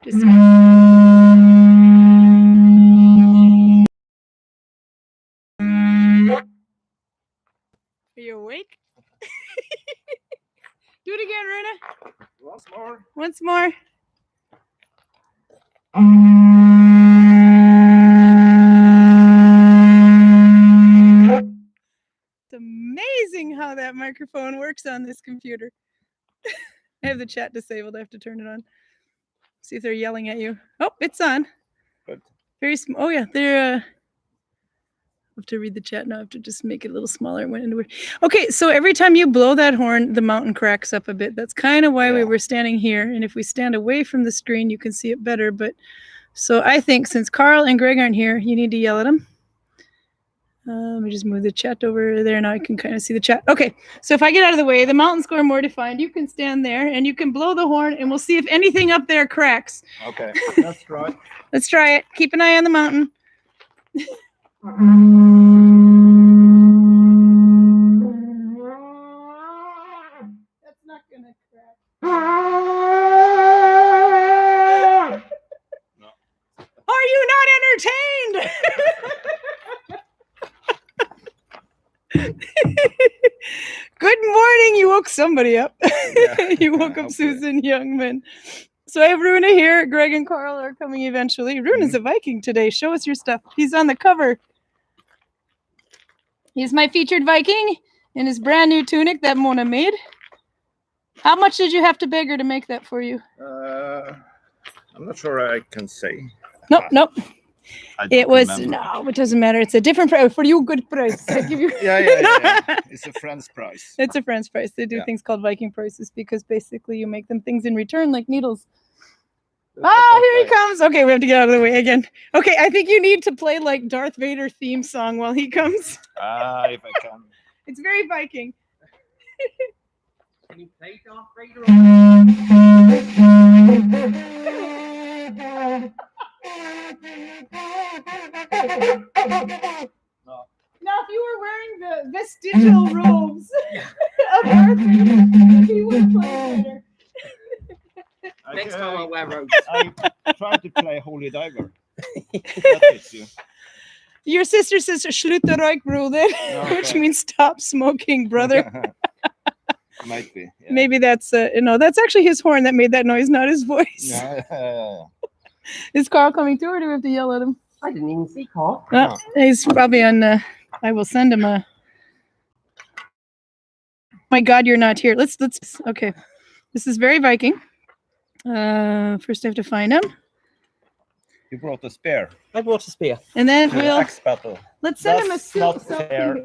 Just a minute. Are you awake? Do it again, Rune. Once more. Once more. It's amazing how that microphone works on this computer. I have the chat disabled. I have to turn it on. See if they're yelling at you. Oh, it's on. Good. Very small. Oh yeah, they're. I have to read the chat now. I have to just make it a little smaller. Okay, so every time you blow that horn, the mountain cracks up a bit. That's kind of why we were standing here. And if we stand away from the screen, you can see it better. But so I think since Karl and Greg aren't here, you need to yell at them. Let me just move the chat over there. Now I can kind of see the chat. Okay, so if I get out of the way, the mountains are more defined. You can stand there and you can blow the horn and we'll see if anything up there cracks. Okay, let's try. Let's try it. Keep an eye on the mountain. That's not gonna crack. No. Are you not entertained? Good morning. You woke somebody up. Yeah. You woke up Susan Youngman. So I have Rune here. Greg and Karl are coming eventually. Rune is a Viking today. Show us your stuff. He's on the cover. He's my featured Viking in his brand new tunic that Mona made. How much did you have to beg her to make that for you? I'm not sure I can say. Nope. It was remember. no, it doesn't matter. It's a different price for you. Good price. I give you. Yeah. It's a friend's price. It's a friend's price. They do things called Viking prices because basically you make them things in return like needles. Here he comes. Okay, we have to get out of the way again. Okay, I think you need to play like Darth Vader theme song while he comes. If I can. It's very Viking. Can you play Darth Vader? No. Now, if you were wearing the vestigial robes of Darth Vader, he would play better. Next time I'll wear robes. I try to play Holy Diver. That is you. Your sister says "Sluta rökbroder," which means "stop smoking, brother." Might be. Yeah. Maybe that's no. That's actually his horn that made that noise, not his voice. Yeah. Is Karl coming through, or do we have to yell at him? I didn't even see Karl. Oh, he's probably on. I will send him a. My God, you're not here. Let's. Okay, this is very Viking. First I have to find him. You brought a spear. I brought a spear. And then To we'll axe battle. let's send him a That's not selfie. fair.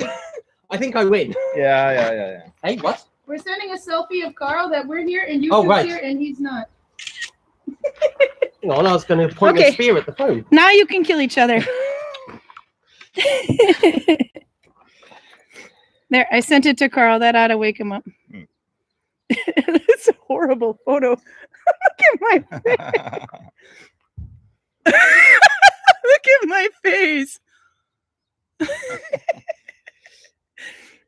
I think I win. Yeah. Hey, what? We're sending a selfie of Karl that we're here and you Oh, two right. here and he's not. Hang on, I was going to point a spear at the phone. Now you can kill each other. There, I sent it to Karl. That ought to wake him up. It's a horrible photo. Look at my face. Look at my face.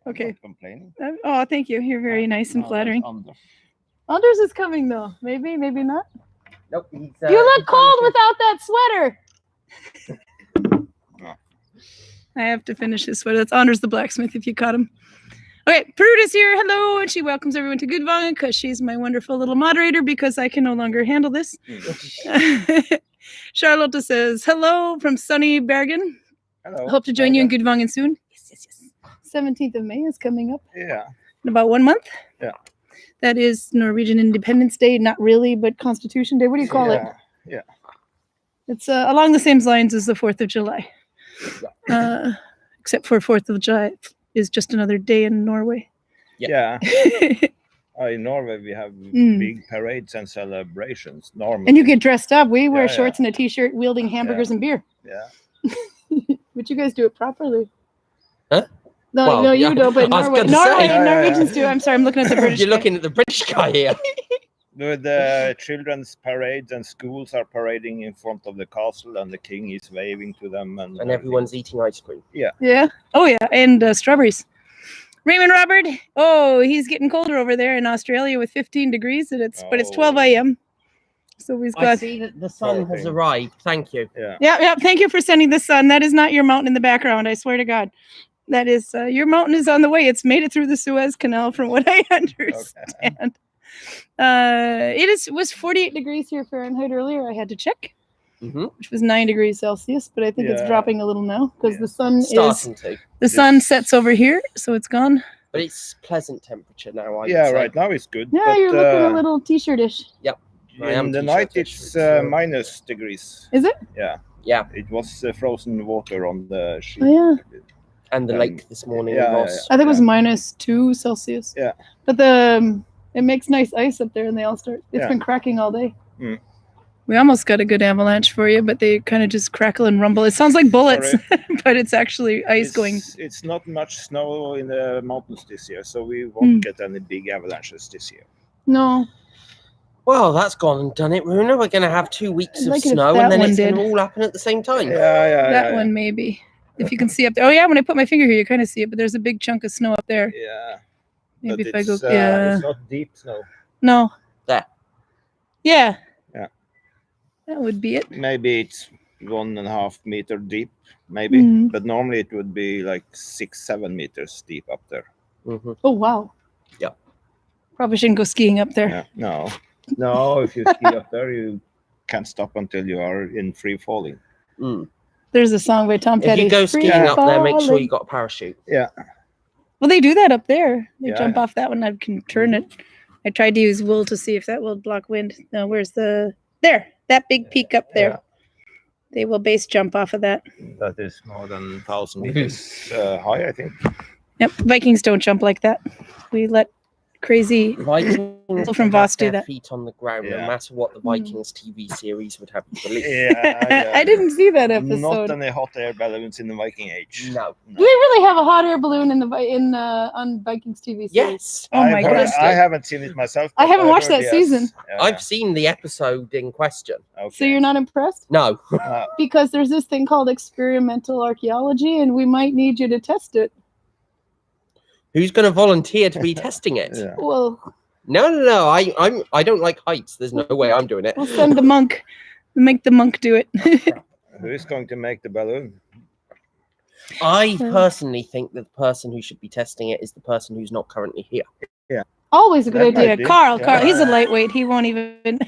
Okay. Not complaining. Oh, thank you. You're very nice and No, flattering. that's Anders. Anders is coming though. Maybe not. Nope. You look cold without that sweater. No. I have to finish his sweater. That's Anders the blacksmith if you caught him. Okay, Prude is here. Hello. And she welcomes everyone to Gudvangen because she's my wonderful little moderator because I can no longer handle this. Charlotte says, hello from sunny Bergen. Hello. Hope to join you in Gudvangen soon. Yes. 17th of May is coming up. Yeah. In about 1 month. Yeah. That is Norwegian Independence Day. Not really, but Constitution Day. What do you call it? Yeah. It's along the same lines as the 4th of July. Except for 4th of July is just another day in Norway. Yeah. In Norway, we have big parades and celebrations. Normally. And you get dressed up. We wear Yeah, shorts and a t-shirt wielding hamburgers and beer. Yeah. But you guys do it properly. Huh? No, Well, no, you yeah. don't, but I was Norway, gonna say. Norwegians do. I'm sorry, I'm looking at the British. You're guy. looking at the British guy here. The children's parades and schools are parading in front of the castle, and the king is waving to them, and everyone's eating ice cream. Yeah. Oh, yeah. And strawberries. Raymond Robert. Oh, he's getting colder over there in Australia with 15 degrees. And but it's 12 a.m. So we've I got. see that the sun has Okay. arrived. Thank you. Yeah. Yeah. Thank you for sending the sun. That is not your mountain in the background. I swear to God. That is your mountain is on the way. It's made it through the Suez Canal, from what I understand. Was 48 degrees here Fahrenheit earlier. I had to check, which was 9 degrees Celsius, but I think it's Yeah. dropping a little now because Yeah. the sun Starting to. the sun This- sets over here, so it's gone. But it's pleasant temperature now, I would Yeah, say. right now it's good. Yeah, but, you're looking a little t-shirtish. I am in the night t-shirt-ish, it's so- minus degrees. Is it? Yeah. Yeah. It was frozen water on the sheet. Oh yeah. And the lake this morning yeah, was. I think it was Yeah. -2 Celsius. Yeah. But it makes nice ice up there, and they all start. It's been cracking all day. Mm. We almost got a good avalanche for you, but they kind of just crackle and rumble. It sounds like bullets, but it's actually ice going. It's not much snow in the mountains this year, so we won't get any big avalanches this year. No. Well, that's gone and done it, Rune. We're going to have 2 weeks I'd of like it if snow, that and then one it's going to did. all happen at the same time. That one maybe. If you can see up there. Oh yeah, when I put my finger here, you kind of see it, but there's a big chunk of snow up there. Yeah. Maybe But if I go. it's not deep snow. No. There. Yeah. Yeah. That would be it. Maybe it's 1.5 meter deep, maybe. Mm. But normally it would be like 6-7 meters deep up there. Mm-hmm. Oh wow. Yeah. Probably shouldn't go skiing up there. Yeah. No. If you ski up there, you can't stop until you are in free falling. Mm. There's a song by Tom If Petty. you go Free skiing up there, make sure falling. you got a parachute. Yeah. Well, they do that up there. They Yeah, jump yeah. off that one. I can turn it. I tried to use wool to see if that will block wind. No, where's there? That big peak up there. Yeah. They will base jump off of that. That is more than 1,000 meters high, I think. Yep. Vikings don't jump like that. We let crazy. Vikings from have Voss do their that. feet on the ground, Yeah. no matter what the Vikings TV series would have you believe. Yeah. I didn't see that Not episode. any hot air balloons in the Viking Age. No. Do they really have a hot air balloon on Vikings TV series? Yes. Oh my goodness! goodness. I haven't seen it myself. I but haven't watched heard that season. Yeah. I've seen the episode in question. Okay. So you're not impressed? No. Because there's this thing called experimental archaeology, and we might need you to test it. Who's going to volunteer to be testing it? Yeah. Well, No. I don't like heights. There's no way I'm doing it. we'll send the monk. Make the monk do it. Who is going to make the balloon? I personally think that the person who should be testing it is the person who's not currently here. Always a good That might idea. be. Carl, Yeah. he's a lightweight. He won't even.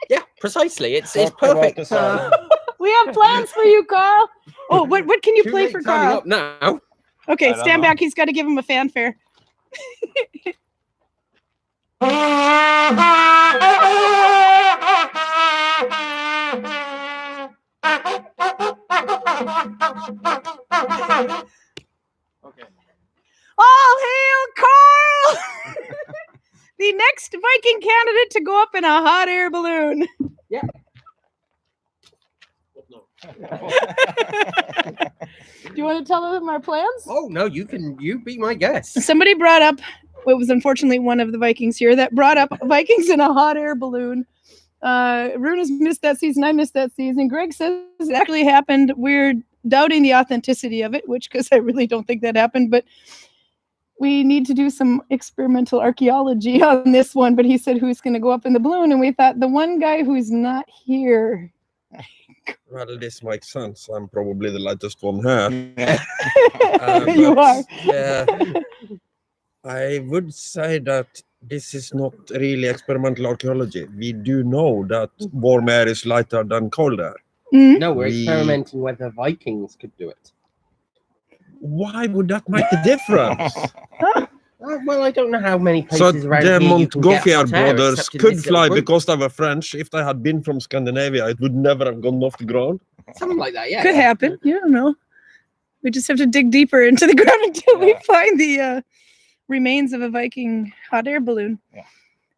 Yeah, precisely. It's Talk about perfect. the sun. We have plans for you, Carl. Oh, what can you Too play late for signing Carl? up now. Okay, I don't stand know. back. He's got to give him a fanfare. Okay. All hail Carl! The next Viking candidate to go up in a hot air balloon. Do you want to tell them our plans? Oh no, you be my guest. Somebody brought up, it was unfortunately one of the Vikings here that brought up Vikings in a hot air balloon. Rune has missed that season. I missed that season. Greg says it actually happened. We're doubting the authenticity of it, because I really don't think that happened. But we need to do some experimental archaeology on this one. But he said, who's going to go up in the balloon? And we thought the one guy who's not here. Well, this makes sense. I'm probably the lightest one here. You are. Yeah, I would say that this is not really experimental archaeology. We do know that warm air is lighter than cold air. Mm. No, we're We- experimenting whether Vikings could do it. Why would that make a difference? Well, I don't know how many So places around the here you can get Montgolfier hot air, brothers except in could this fly little room. because they were French. If they had been from Scandinavia, it would never have gone off the ground. Something like that, yeah. Could happen. You don't know. We just have to dig deeper into the ground until we find the remains of a Viking hot air balloon. Yeah.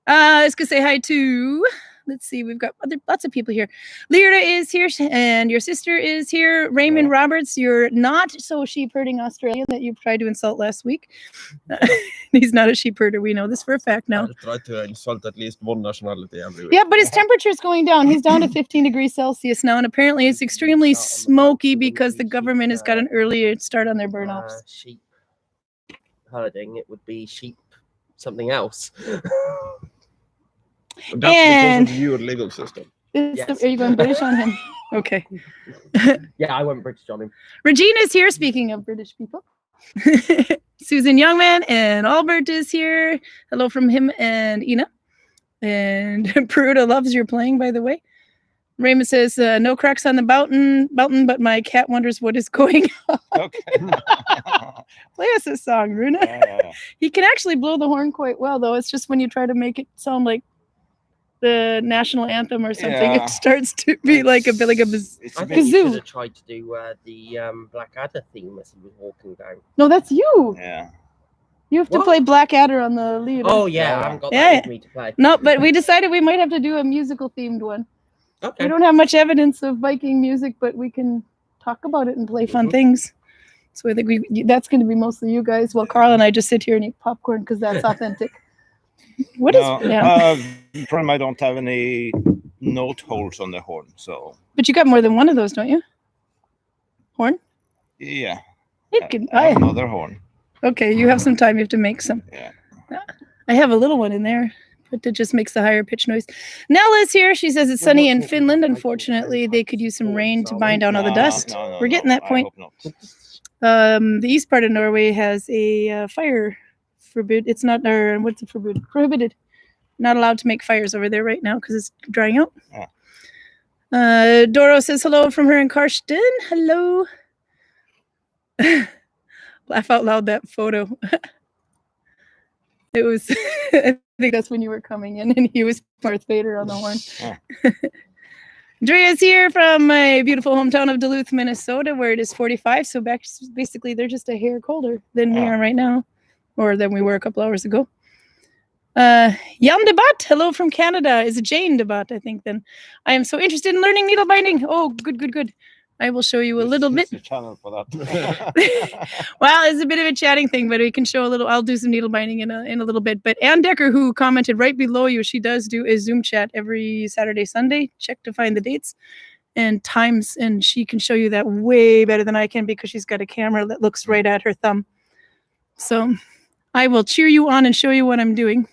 Let's go say hi to. Let's see. We've got lots of people here. Lyra is here, and your sister is here. Raymond Roberts, you're not so sheep herding Australian that you tried to insult last week. He's not a sheep herder. We know this for a fact now. I try to insult at least one nationality every week. Yeah, but his temperature is going down. He's down to 15 degrees Celsius now, and apparently it's extremely smoky because the government has got an earlier start on their burn-offs. Sheep herding, it would be sheep something else. That's because And- of your legal system. Yes. Are you going British on him? Okay. Yeah, I went British on him. Regina's here, speaking of British people. Susan Youngman and Albert is here. Hello from him and Ina. And Peruta loves your playing, by the way. Raymond says, no cracks on the mountain, but my cat wonders what is going on. Okay. Play us a song, Rune. Yeah. He can actually blow the horn quite well, though. It's just when you try to make it sound like the national anthem or something, Yeah. it starts to be like a It's a I bit- think you Kazoo. should have tried to do the Blackadder theme as he was walking down. No, that's you. Yeah. You have to What? play Blackadder on the lead. Oh yeah, Yeah. I haven't got Yeah. that with me to play. No, but we decided we might have to do a musical themed one. Okay. We don't have much evidence of Viking music, but we can talk about it and play fun things. So I think that's going to be mostly you guys, while Karl and I just sit here and eat popcorn because that's authentic. What is? No, Yeah. problem, I don't have any note holes on the horn, so But you got more than one of those, don't you? Horn? yeah. It can. I have another horn. Okay, you have some time. You have to make some. Yeah. I have a little one in there, but it just makes the higher pitch noise. Nella's here. She says it's sunny in Finland. Unfortunately, they could use some rain to bind down all the dust. We're getting that point. I hope not. The east part of Norway has a fire forbid. It's not, or what's it forbid? Prohibited. Not allowed to make fires over there right now because it's drying out. Yeah. Doro says hello from her in Karsten. Hello. Laugh out loud, that photo. It was, I think that's when you were coming in and he was Darth Vader on the horn. Yeah. Drea's here from my beautiful hometown of Duluth, Minnesota, where it is 45. So basically, they're just a hair colder than we are right now, or than we were a couple hours ago. Jan Debat, hello from Canada. Is it Jane Debat, I think, then. I am so interested in learning needle binding. Oh, good. I will show you a little bit. There's a channel for that. Well, it's a bit of a chatting thing, but we can show a little. I'll do some needle binding in a little bit. But Ann Decker, who commented right below you, she does do a Zoom chat every Saturday, Sunday. Check to find the dates and times, and she can show you that way better than I can because she's got a camera that looks right at her thumb. So I will cheer you on and show you what I'm doing.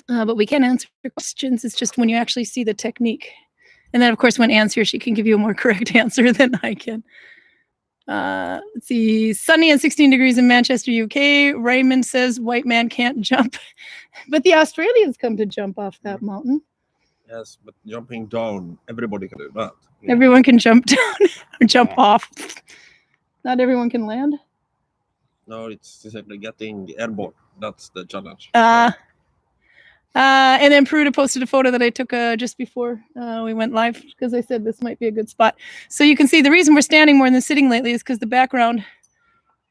But we can answer questions. It's just when you actually see the technique. And then, of course, when Anne's here, she can give you a more correct answer than I can. Let's see. Sunny and 16 degrees in Manchester, UK. Raymond says white man can't jump. But the Australians come to jump off that mountain. Yes, but jumping down, everybody can do that. Yeah. Everyone can jump down or jump Yeah. off. Not everyone can land. No, it's simply getting airborne. That's the challenge. And then Peruta posted a photo that I took just before we went live because I said this might be a good spot. So you can see the reason we're standing more than sitting lately is because the background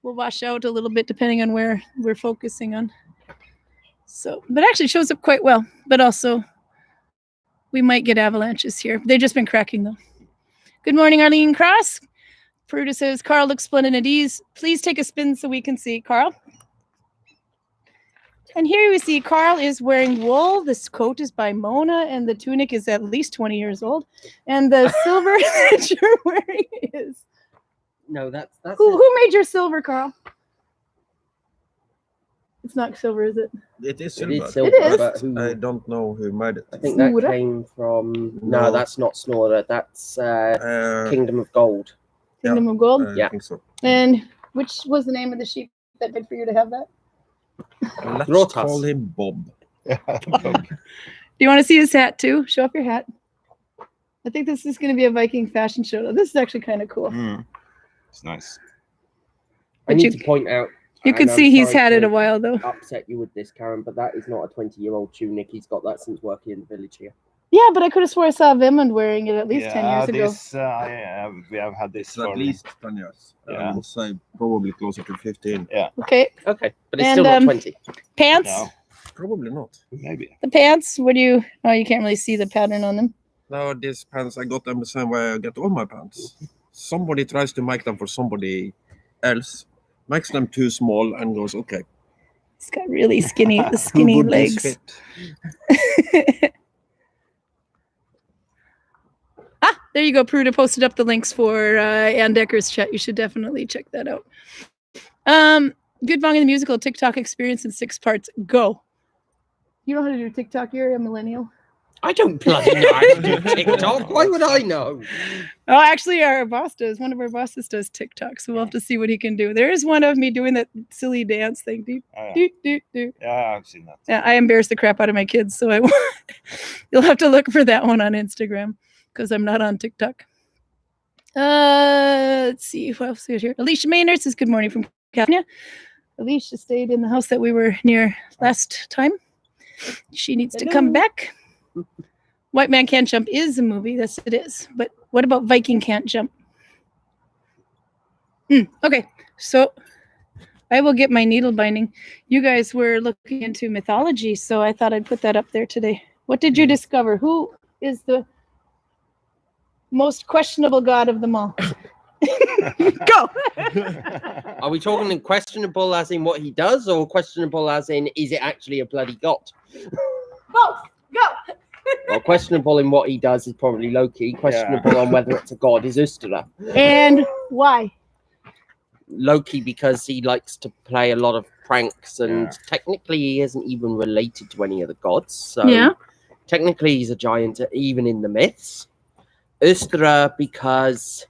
will wash out a little bit depending on where we're focusing on. So, but actually shows up quite well. But also, we might get avalanches here. They've just been cracking though. Good morning, Arlene Cross. Peruta says, Karl looks splendid at ease. Please take a spin so we can see. Karl? And here you see Karl is wearing wool. This coat is by Mona, and the tunic is at least 20 years old. And the silver that you're wearing is... No, that's Who made your silver, Karl? It's not silver, is it? It is It silver. is silver, It is. but who, I don't know who made it. I think that Snorre? came from. No. No, that's not Snorre. That's Kingdom of Gold. Kingdom of Gold? Yeah. I think so. And which was the name of the sheep that paid for you to have that? Let's Rotas. call him Bob. Do you want to see his hat too? Show off your hat. I think this is going to be a Viking fashion show. This is actually kind of cool. It's nice. I But need you- to point out. You and could I'm see he's sorry had it to a while though. Upset you with this, Karen, but that is not a 20-year-old tunic. He's got that since working in the village here. Yeah, but I could have swore I saw Vemund wearing it at least 10 years ago. This, we have had this It's at for least 10 years. Yeah. I would say probably closer to 15. Okay. Okay, but it's And, still not 20. Pants. No, Probably not. maybe. The pants. What do you? Oh, you can't really see the pattern on them. No, these pants, I got them the same way I get all my pants. Somebody tries to make them for somebody else, makes them too small and goes, okay. He's got really skinny, the who skinny would this legs. fit? There you go. Peruta posted up the links for Ann Decker's chat. You should definitely check that out. Gudvangen the musical TikTok experience in 6 parts. Go. You know how to do TikTok? You're a millennial. I don't bloody know how to do TikTok. Why would I know? Oh, actually, our boss does. One of our bosses does TikTok, so we'll have to see what he can do. There is one of me doing that silly dance thing. Do, do, do, do. Yeah, I've seen that. Yeah, I embarrass the crap out of my kids, so you'll have to look for that one on Instagram because I'm not on TikTok. Let's see what else we got here. Alicia Maynard says good morning from California. Alicia stayed in the house that we were near last time. She needs to come back. White Man Can't Jump is a movie. Yes, it is. But what about Viking Can't Jump? Okay, so I will get my needle binding. You guys were looking into mythology, so I thought I'd put that up there today. What did you discover? Who is the most questionable god of them all? Go! Are we talking questionable as in what he does, or questionable as in is it actually a bloody god? Both! Go! Well, questionable in what he does is probably Loki. Questionable on whether it's a god is Ystera. And why? Loki because he likes to play a lot of pranks, and technically he isn't even related to any of the gods. So technically he's a giant even in the myths. Ystera because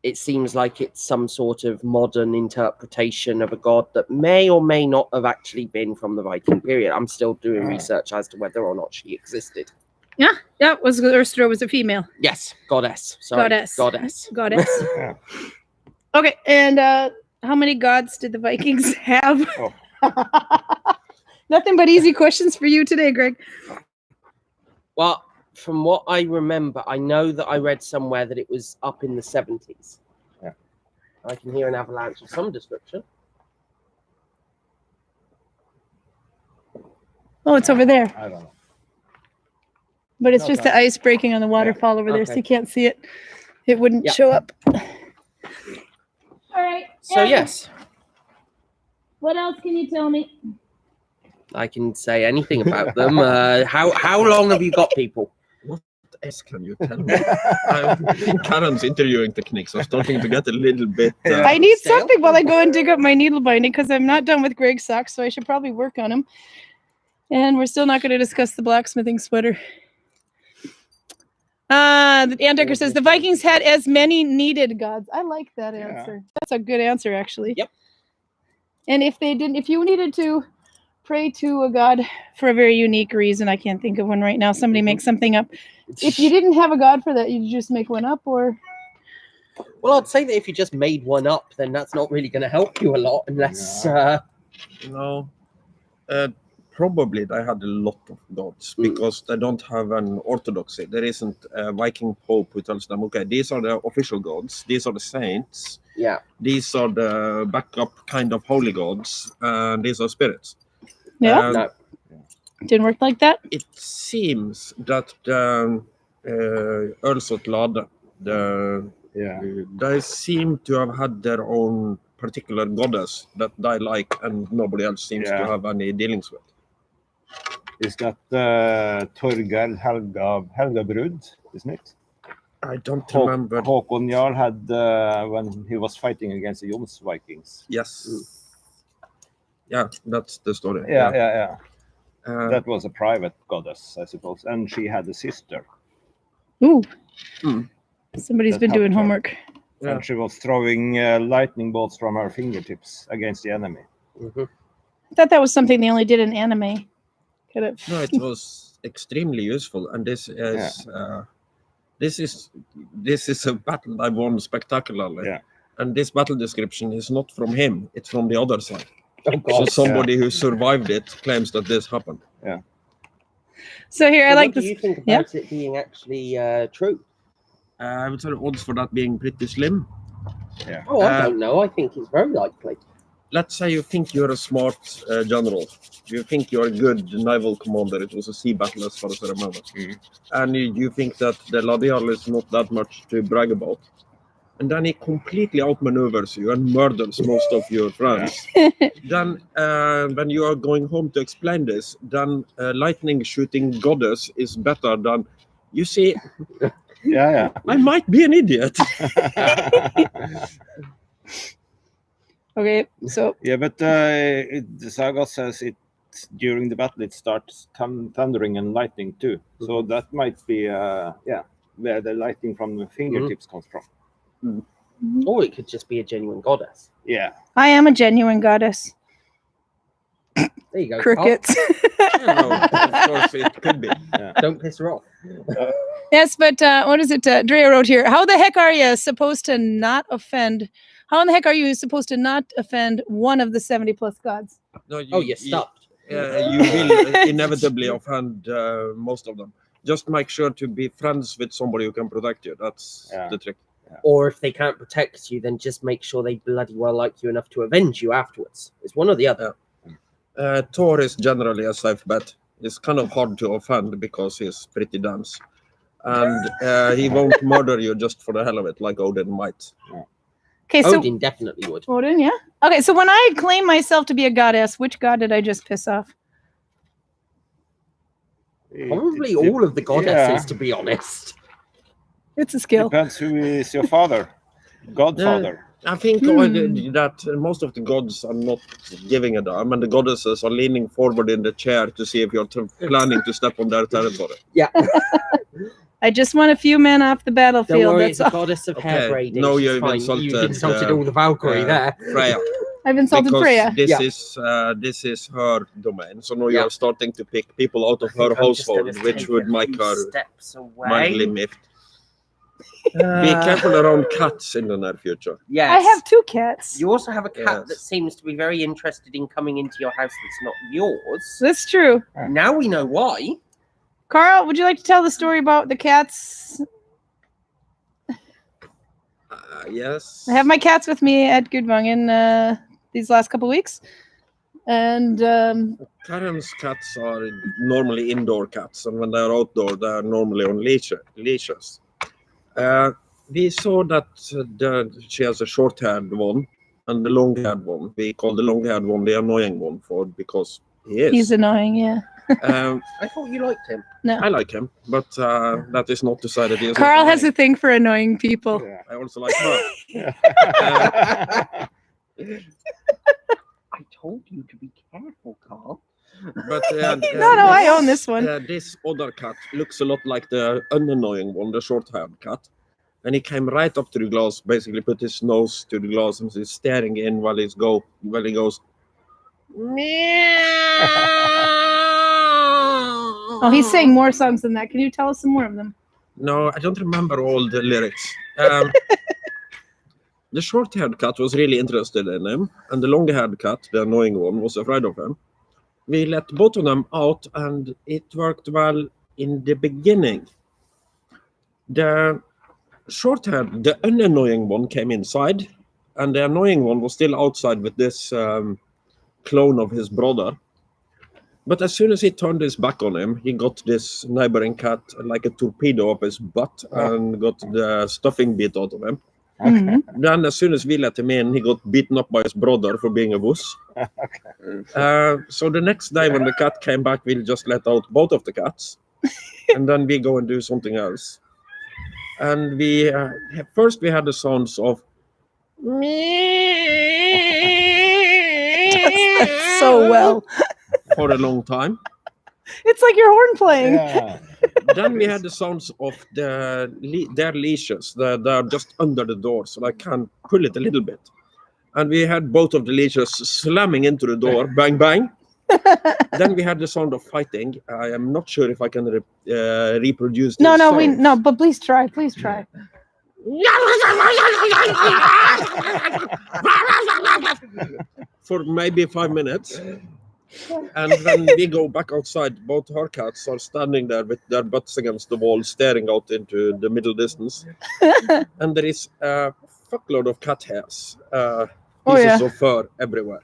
it seems like it's some sort of modern interpretation of a god that may or may not have actually been from the Viking period. I'm still doing research as to whether or not she existed. Yeah, that was Ystera was a female. Yes, goddess. Sorry, Goddess. Yeah. Okay, and how many gods did the Vikings have? Nothing but easy questions for you today, Greg. Well, from what I remember, I know that I read somewhere that it was up in the 70s. Yeah. I can hear an avalanche of some description. Oh, it's over there. I don't know. But it's just the ice breaking on the waterfall over there, so you can't see it. It wouldn't show up. All right. So, yes. What else can you tell me? I can say anything about them. How long have you got, people? What else can you tell me? I think Karen's interviewing techniques are starting to get a little bit... I need something while I go and dig up my needle binding because I'm not done with Greg's socks, so I should probably work on them. And we're still not going to discuss the blacksmithing sweater. The Andecker says the Vikings had as many needed gods. I like that answer. That's a good answer, actually. Yep. And if they didn't, if you needed to pray to a god for a very unique reason, I can't think of one right now. Somebody make something up. If you didn't have a god for that, you'd just make one up, or? Well, I'd say that if you just made one up, then that's not really going to help you a lot, unless. No. Probably they had a lot of gods because they don't have an orthodoxy. There isn't a Viking pope who tells them, okay, these are the official gods, these are the saints, these are the backup kind of holy gods, and these are spirits. Yeah, No. Didn't work like that. It seems that the Earls of Lade, they seem to have had their own particular goddess that they like and nobody else seems to have any dealings with. Is that Torgal Helgabrud, isn't it? I don't remember. Håkon Jarl had when he was fighting against the Jons Vikings. Yes. Yeah, that's the story. Yeah. That was a private goddess, I suppose, and she had a sister. Ooh. Somebody's been doing homework. And she was throwing lightning bolts from her fingertips against the enemy. I thought that was something they only did in anime. No, it was extremely useful, and this is a battle I won spectacularly. Yeah. And this battle description is not from him; it's from the other side. Oh, God. So somebody who survived it claims that this happened. Yeah. So here, I like this. What do you think about it being actually true? I would say the odds for that being pretty slim. Yeah. Oh, I don't know. I think it's very likely. Let's say you think you're a smart general. You think you're a good naval commander. It was a sea battle as far as I remember. And you think that the Ladial is not that much to brag about. And then he completely outmaneuvers you and murders most of your friends. Then when you are going home to explain this, then lightning shooting goddess is better than, you see, I might be an idiot. Okay, so but the saga says during the battle it starts thundering and lightning too. So that might be where the lightning from the fingertips comes from. Or it could just be a genuine goddess. Yeah. I am a genuine goddess. There you go. Crickets. No, of course it could be. Carl. Don't piss her off. Yes, but what is it? Drea wrote here. How the heck are you supposed to not offend? How in the heck are you supposed to not offend one of the 70 plus gods? No, You stopped. You will inevitably offend most of them. Just make sure to be friends with somebody who can protect you. That's the trick. Or if they can't protect you, then just make sure they bloody well like you enough to avenge you afterwards. It's one or the other. Thor is generally a safe bet. It's kind of hard to offend because he's pretty dense. And he won't murder you just for the hell of it, like Odin might. Okay, so Odin definitely would. Odin, yeah. Okay, so when I claim myself to be a goddess, which god did I just piss off? Probably all of the goddesses, to be honest. It's a skill. Depends who is your father. Godfather. I think that most of the gods are not giving a damn, and the goddesses are leaning forward in the chair to see if you're planning to step on their territory. Yeah. I just want a few men off the battlefield. Don't worry, That's it's a all. goddess of hair braiding. No, She's you've fine. insulted, You've insulted all the Valkyrie there. Freya. I've insulted Because Freya. this is her domain. So now you're starting to pick people out of her household, which would make her steps away. mildly miffed. Be careful around cats in the near future. Yes. I have 2 cats. You also have a cat Yes. that seems to be very interested in coming into your house that's not yours. That's true. Now we know why. Karl, would you like to tell the story about the cats? Yes. I have my cats with me at Gudvangen these last couple weeks. And Karen's cats are normally indoor cats, and when they're outdoor, they're normally on leashes. We saw that she has a short-haired one and the long-haired one. We call the long-haired one the annoying one because he is. he's annoying, yeah. I thought you liked him. No. I like him, but that is not to say that he is. Karl not has a annoying. thing for annoying people. Yeah. I also like her. I told you to be careful, Karl. But No, I own this one. This other cat looks a lot like the unannoying one, the short-haired cat. And he came right up to the glass, basically put his nose to the glass and he's staring in while he goes. Oh, he's saying more songs than that. Can you tell us some more of them? No, I don't remember all the lyrics. The short-haired cat was really interested in him, and the long-haired cat, the annoying one, was afraid of him. We let both of them out, and it worked well in the beginning. The short-haired, the unannoying one came inside, and the annoying one was still outside with this clone of his brother. But as soon as he turned his back on him, he got this neighboring cat like a torpedo up his butt and got the stuffing beat out of him. Mm-hmm. Then as soon as we let him in, he got beaten up by his brother for being a wuss. So the next day when the cat came back, we just let out both of the cats. And then we go and do something else. And we first we had the sounds of So well. for a long time. It's like your horn playing. Yeah. Then we had the sounds of their leashes. They're just under the door, so I can pull it a little bit. And we had both of the leashes slamming into the door, bang, bang. Then we had the sound of fighting. I am not sure if I can reproduce this. No, but please try. Please try. For maybe 5 minutes. And when we go back outside, both her cats are standing there with their butts against the wall, staring out into the middle distance. And there is a fuckload of cat hairs, pieces of fur everywhere.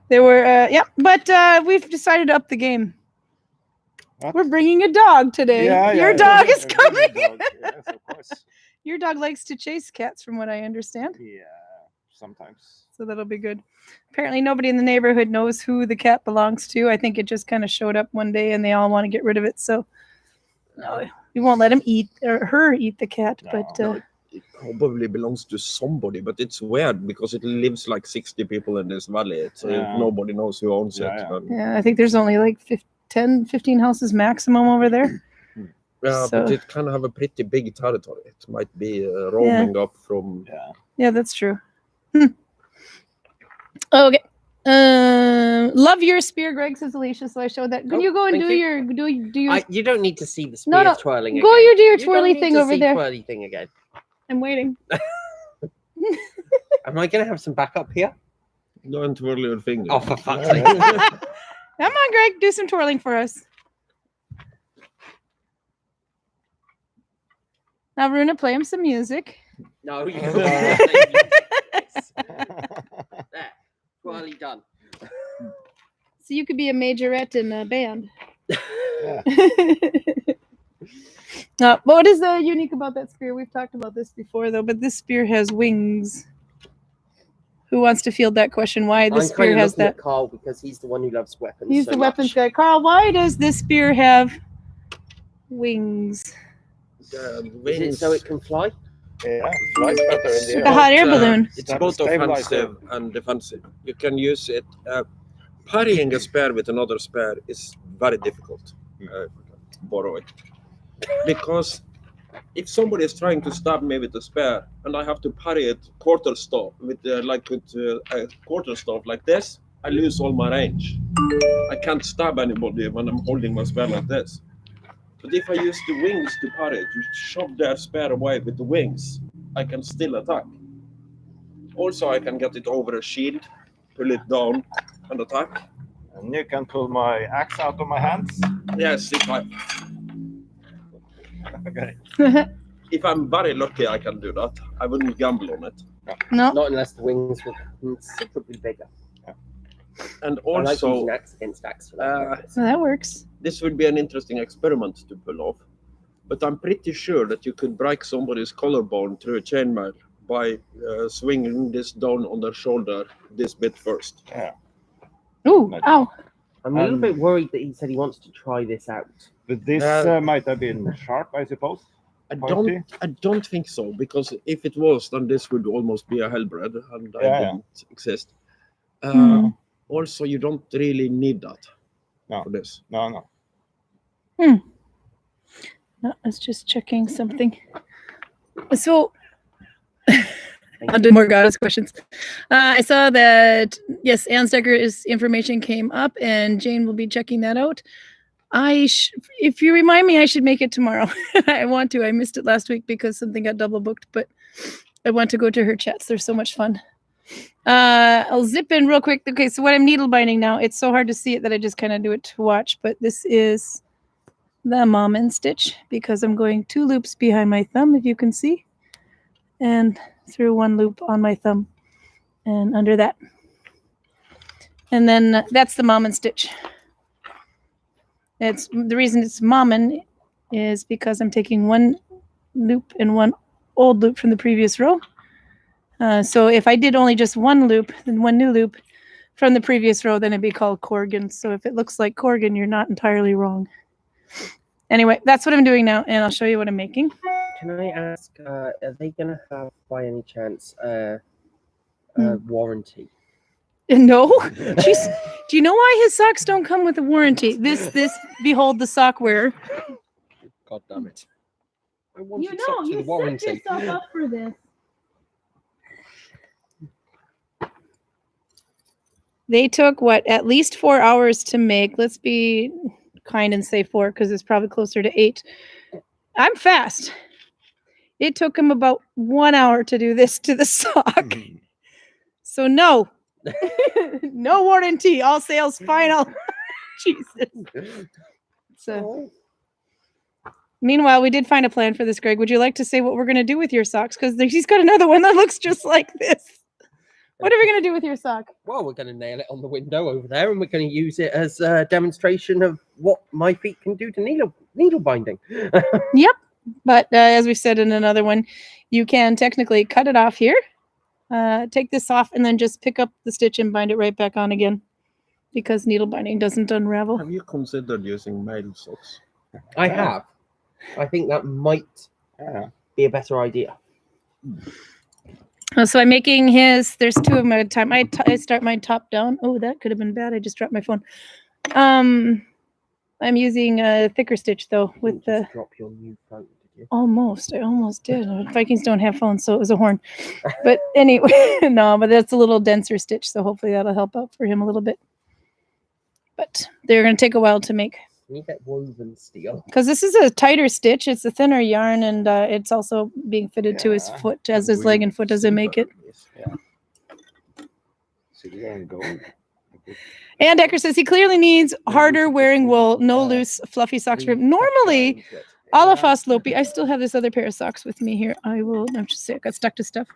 There were, but we've decided to up the game. What? We're bringing a dog today. Your dog is coming. Yes, of course. Your dog likes to chase cats, from what I understand. Yeah, sometimes. So that'll be good. Apparently, nobody in the neighborhood knows who the cat belongs to. I think it just kind of showed up one day, and they all want to get rid of it. So no, we won't let him eat or her eat the cat. No. But it probably belongs to somebody, but it's weird because it lives like 60 people in this valley. So nobody knows who owns it. Yeah, I think there's only like 10, 15 houses maximum over there. Yeah, So- but it can have a pretty big territory. It might be roaming up from. Yeah, that's true. Okay. Love your spear, Greg, says Alicia. So I showed that. Can Oh, you go and thank do you. your do your? You don't need to see the No, spear no, twirling go again. do your You twirly don't need thing to over see there. Twirly thing again. I'm waiting. Am I going to have some backup here? Don't twirl your finger. Oh, for fuck's sake. Come on, Greg, do some twirling for us. Now, Rune, play him some music. No, you can't. There. Twirly done. So you could be a majorette in a band. But what is unique about that spear? We've talked about this before, though. But this spear has wings. Who wants to field that question? Why this I'm spear kind of has looking that? at Karl because he's the one who loves weapons. He's so the weapons much. guy. Karl, why does this spear have wings? Is it so it can fly? Yeah, flies better in the The air. hot air balloon. It's both offensive and defensive. You can use it. Parrying a spear with another spear is very difficult. Borrow it. Because if somebody is trying to stab me with a spear and I have to parry it quarter staff with a quarter staff like this, I lose all my range. I can't stab anybody when I'm holding my spear like this. But if I use the wings to parry it, to shove their spear away with the wings, I can still attack. Also, I can get it over a shield, pull it down, and attack. And you can pull my axe out of my hands. Yes, Okay. if I'm very lucky, I can do that. I wouldn't gamble on it. No. Not unless the wings were considerably bigger. And I like also, using axe against axe for that purpose. Well, that works. this would be an interesting experiment to pull off. But I'm pretty sure that you could break somebody's collarbone through a chainmail by swinging this down on their shoulder this bit first. Yeah. Ooh, ow. I'm a little bit worried that he said he wants to try this out. But this might have been sharp, I suppose. I don't think so, because if it was, then this would almost be a hellbred, and I didn't exist. Also, you don't really need that for this. No. No, I was just checking something. So, I'll do more goddess questions. I saw that, yes, Ansdecker's information came up, and Jane will be checking that out. If you remind me, I should make it tomorrow. I want to. I missed it last week because something got double booked, but I want to go to her chats. They're so much fun. I'll zip in real quick. Okay, so what I'm needle binding now, it's so hard to see it that I just kind of do it to watch, but this is the mom and stitch because I'm going 2 loops behind my thumb, if you can see, and through 1 loop on my thumb and under that. And then that's the mom and stitch. It's the reason it's mommin is because I'm taking 1 loop and 1 old loop from the previous row. So if I did only just 1 loop and 1 new loop from the previous row, then it'd be called Corgan. So if it looks like Corgan, you're not entirely wrong. Anyway, that's what I'm doing now, and I'll show you what I'm making. Can I ask, are they going to have, by any chance, warranty? No, jeez. Do you know why his socks don't come with a warranty? This, behold the sock wearer. God damn it! I wanted socks with a warranty. set yourself up for this. They took at least 4 hours to make. Let's be kind and say 4 because it's probably closer to 8. I'm fast. It took him about 1 hour to do this to the sock. So no. No warranty. All sales final. Jesus. So meanwhile, we did find a plan for this, Greg. Would you like to say what we're going to do with your socks? Because he's got another one that looks just like this. What are we going to do with your sock? Well, we're going to nail it on the window over there, and we're going to use it as a demonstration of what my feet can do to needle binding. Yep. But as we said in another one, you can technically cut it off here, take this off, and then just pick up the stitch and bind it right back on again because needle binding doesn't unravel. Have you considered using male socks? I have. I think that might be a better idea. Oh, so I'm making his. There's 2 of them at a time. I start mine top down. Oh, that could have been bad. I just dropped my phone. I'm using a thicker stitch though with the. Drop your new phone, did you? Almost. I almost did. Vikings don't have phones, so it was a horn. But anyway, no, but that's a little denser stitch, so hopefully that'll help out for him a little bit. But they're going to take a while to make. You need that woven steel. Because this is a tighter stitch. It's a thinner yarn, and it's also being fitted to his foot, as his leg and foot as I make it. Yeah. Silver and gold. And Decker says he clearly needs harder wearing wool, no loose, fluffy socks for him. Normally, Alafas Lopi, I still have this other pair of socks with me here. I'm just saying, I got stuck to stuff.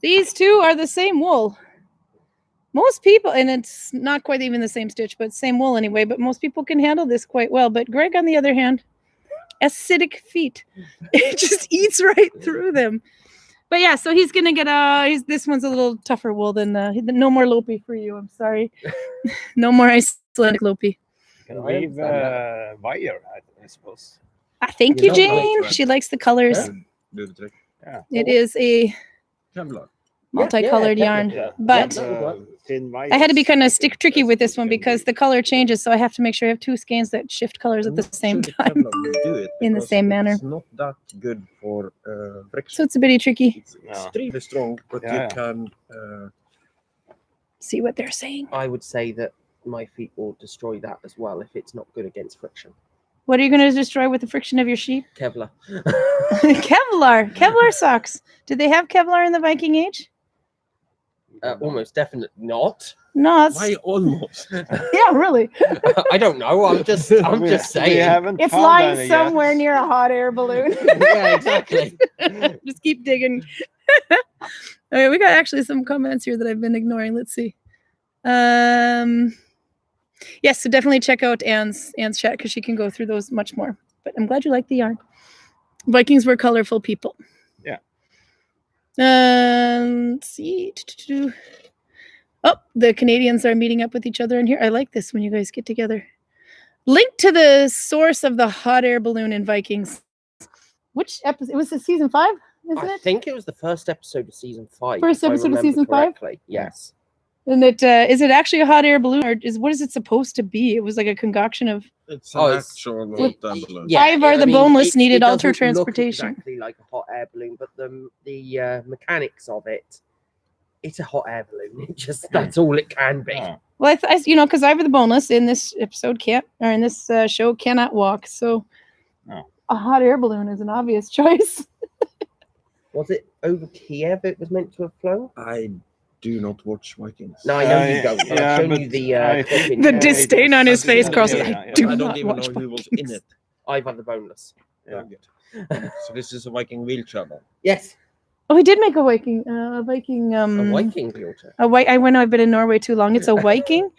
These 2 are the same wool. Most people, and it's not quite even the same stitch, but same wool anyway, but most people can handle this quite well. But Greg, on the other hand, acidic feet. It just eats right through them. But yeah, so he's gonna get this one's a little tougher wool than no more Lopi for you. I'm sorry. No more Icelandic Lopi. You can weave wire, I suppose. Thank you, Jane. She likes the colors. Yeah. It is a multicolored yarn, but I had to be kind of tricky with this one because the color changes, so I have to make sure I have 2 skeins that shift colors at the same time in the same manner. It's not that good for friction. So it's a bit tricky. It's extremely strong, but you can see what they're saying. I would say that my feet will destroy that as well if it's not good against friction. What are you going to destroy with the friction of your sheep? Kevlar. Kevlar socks. Did they have Kevlar in the Viking Age? Almost definitely not. No, it's... Why almost? Yeah, really. I don't know. I'm just saying. It's lying somewhere near a hot air balloon. Yeah, exactly. Just keep digging. Okay, we got actually some comments here that I've been ignoring. Let's see. Yes, so definitely check out Anne's chat because she can go through those much more. But I'm glad you like the yarn. Vikings were colorful people. Yeah. Let's see. Oh, the Canadians are meeting up with each other in here. I like this when you guys get together. Link to the source of the hot air balloon in Vikings. Which episode? It was season 5, isn't it? I think it was the first episode of season 5. First episode of season 5? Yes. And is it actually a hot air balloon, or what is it supposed to be? It was like a concoction of. It's an actual hot air balloon. Yeah, 5 are the boneless needed alter doesn't transportation. look exactly like a hot air balloon, but the mechanics of it, it's a hot air balloon. It just that's all it can be. Well, because either the boneless in this episode in this show cannot walk, so a hot air balloon is an obvious choice. Was it over Kiev? It was meant to have flown. I do not watch Vikings. No, I know you don't. But I've shown you the disdain on his face, Karl. I don't even know who was in it. I've had the boneless. Yeah. So this is a Viking wheelchair now. Yes. Oh, he did make a Viking. A Viking wheelchair. I've been in Norway too long. It's a Viking.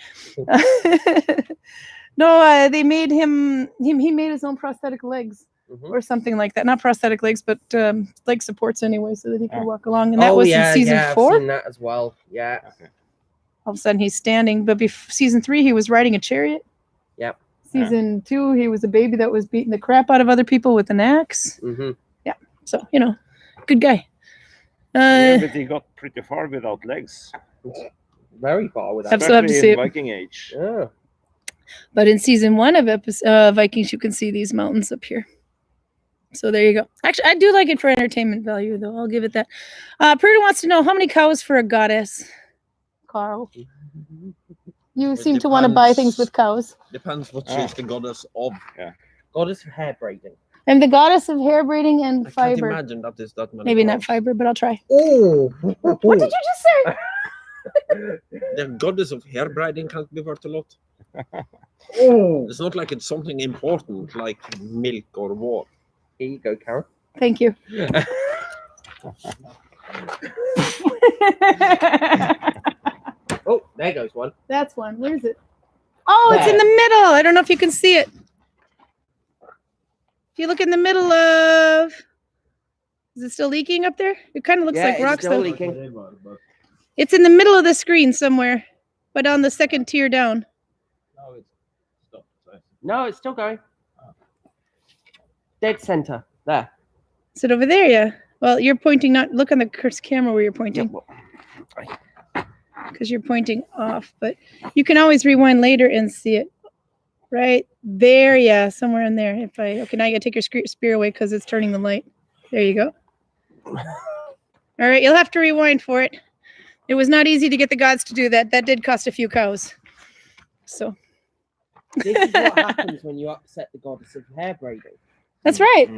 No, they made him. He made his own prosthetic legs. Or something like that. Not prosthetic legs, but leg supports anyway, so that he can walk along. And that was in season 4. I've seen that as well. Yeah. Okay. All of a sudden he's standing. But season 3, he was riding a chariot. Yep. Season 2, he was a baby that was beating the crap out of other people with an axe. Yeah. So, good guy. But he got pretty far without legs. Very far without legs. Especially in Viking Age. Yeah. But in season 1 of Vikings, you can see these mountains up here. So there you go. Actually, I do like it for entertainment value, though. I'll give it that. Pruda wants to know how many cows for a goddess. Karl, you seem to want to buy things with cows. Depends what she's the goddess of. Yeah. Goddess of hair braiding. I'm the goddess of hair braiding and fiber. I can't imagine that is that many. Maybe cows. not fiber, but I'll try. Oh. What did you just say? The goddess of hair braiding can't be worth a lot. It's not like it's something important like milk or war. Here you go, Karin. Thank you. Oh, there goes one. That's one. Where is it? Oh, it's in the middle. I don't know if you can see it. If you look in the middle of... Is it still leaking up there? It kind of looks like rocks, though. Leaking. It's in the middle of the screen somewhere, but on the second tier down. No, it's stopped. No, it's still going. Dead center. There. Is it over there? Yeah. Well, you're pointing not. Look on the camera where you're pointing. Because you're pointing off, but you can always rewind later and see it. Right there, yeah, somewhere in there. Okay, now you gotta take your spear away because it's turning the light. There you go. All right, you'll have to rewind for it. It was not easy to get the gods to do that. That did cost a few cows. So. This is what happens when you upset the goddess of hair braiding. That's right.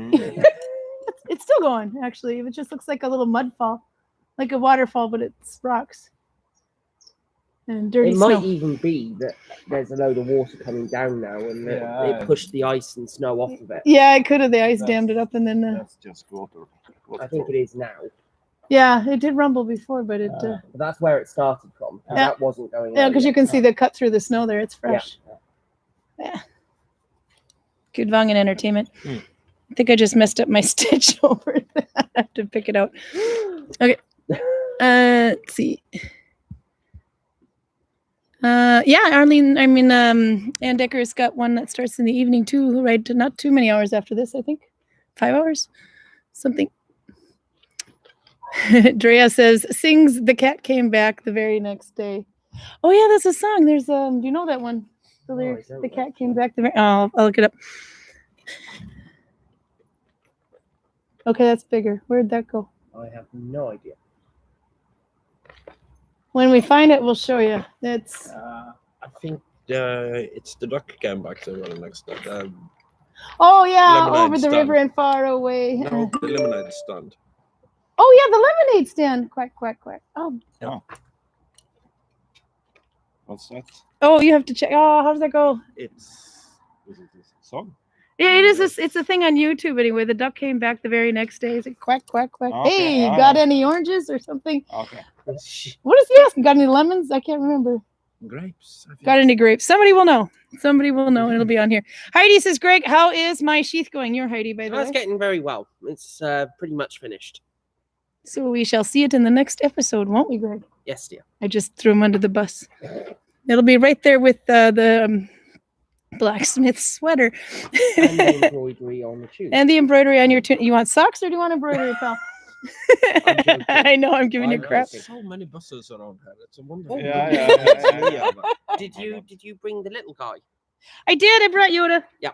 It's still going, actually. It just looks like a little mud fall, like a waterfall, but it's rocks. And dirty snow. It might even be that there's a load of water coming down now and it pushed the ice and snow off of it. Yeah, it could have. The ice dammed it up and then... That's just water. I think it is now. Yeah, it did rumble before, but it... But that's where it started from. And that wasn't going on. Yeah, because you can see the cut through the snow there. It's fresh. Yeah. Gudvangen Entertainment. I think I just messed up my stitch over that. I have to pick it out. Okay. Let's see. Ann Decker's got one that starts in the evening too, right? Not too many hours after this, I think. 5 hours? Something. Drea says, sings The Cat Came Back the very next day. Oh yeah, that's a song. There's do you know that one? The lyrics, The Cat Came Back the very I'll look it up. Okay, that's bigger. Where'd that go? I have no idea. When we find it, we'll show you. It's. I think it's the duck came back the very next day. Oh yeah, lemonade over the stand. river and far away. No, the lemonade stand. Oh yeah, the lemonade stand. Quack quack quack. Oh. What's that? Oh, you have to check. Oh, how does that go? It's Is it a song? Yeah, it is. It's a thing on YouTube anyway. The duck came back the very next day. It's like quack quack quack. Okay, Hey, you got any oranges or something? Okay. What is he asking? Got any lemons? I can't remember. grapes. I think. Got any grapes? Somebody will know. Somebody will know, and it'll be on here. Heidi says, Greg, how is my sheath going? You're Heidi, by the That's way. getting very well. It's pretty much finished. So we shall see it in the next episode, won't we, Greg? Yes, dear. I just threw him under the bus. It'll be right there with the blacksmith sweater. And the embroidery on the tunic. And the embroidery on your tunic. You want socks or do you want embroidery, pal? I know, I'm giving you crap. There's so many buses around here. It's a wonder. Yeah. Did you bring the little guy? I did. I brought Yoda. Yeah.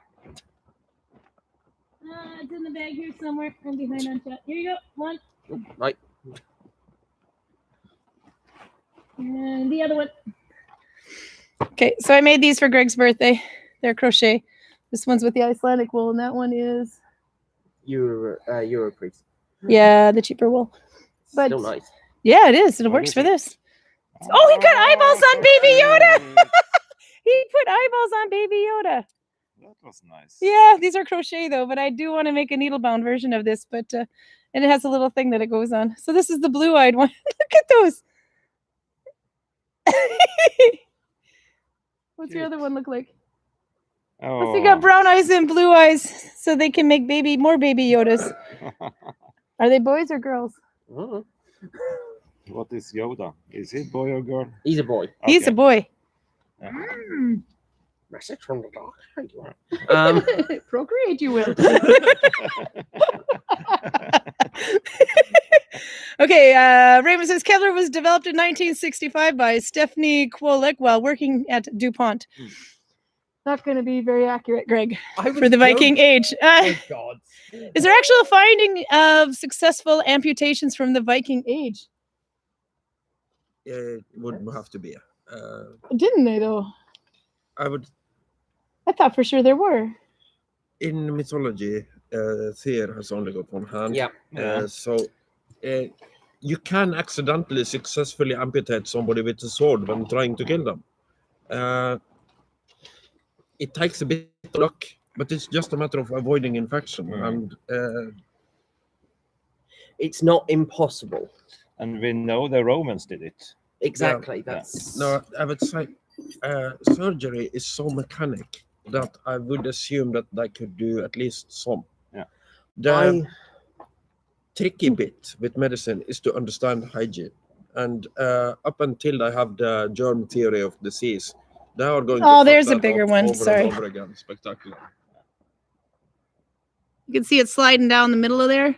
It's in the bag here somewhere. I'm behind on chat. Here you go. One. Right. And the other one. Okay, so I made these for Greg's birthday. They're crochet. This one's with the Icelandic wool, and that one is... Euro priest. Yeah, the cheaper wool. But Still nice. yeah, it is. It works for this. Oh, he got eyeballs on Baby Yoda. He put eyeballs on Baby Yoda. That was nice. Yeah, these are crochet though, but I do want to make a needle-bound version of this. But and it has a little thing that it goes on. So this is the blue-eyed one. Look at those. What's your Cute. other one look like? Oh. They got brown eyes and blue eyes, so they can make more Baby Yodas. Are they boys or girls? Mhm. What is Yoda? Is he boy or girl? He's a boy. He's a boy. Yeah. Message from the dark. Procreate, you will. Okay, Raymond says Kevlar was developed in 1965 by Stephanie Kwolek while working at DuPont. Not going to be very accurate, Greg, for the Viking Age. Oh, God. Is there actual finding of successful amputations from the Viking Age? It would have to be. Didn't they, though? I thought for sure there were. In mythology, Thea has only got one hand. Yeah. So you can accidentally successfully amputate somebody with a sword when trying to kill them. It takes a bit of luck, but it's just a matter of avoiding infection. And It's not impossible. And we know the Romans did it. Exactly. Yeah. That's no, I would say surgery is so mechanic that I would assume that they could do at least some. Yeah. The tricky bit with medicine is to understand hygiene. And up until they have the germ theory of disease, they are going to Oh, fuck there's a that bigger up one. over Sorry. and over again. Spectacular. You can see it sliding down the middle of there.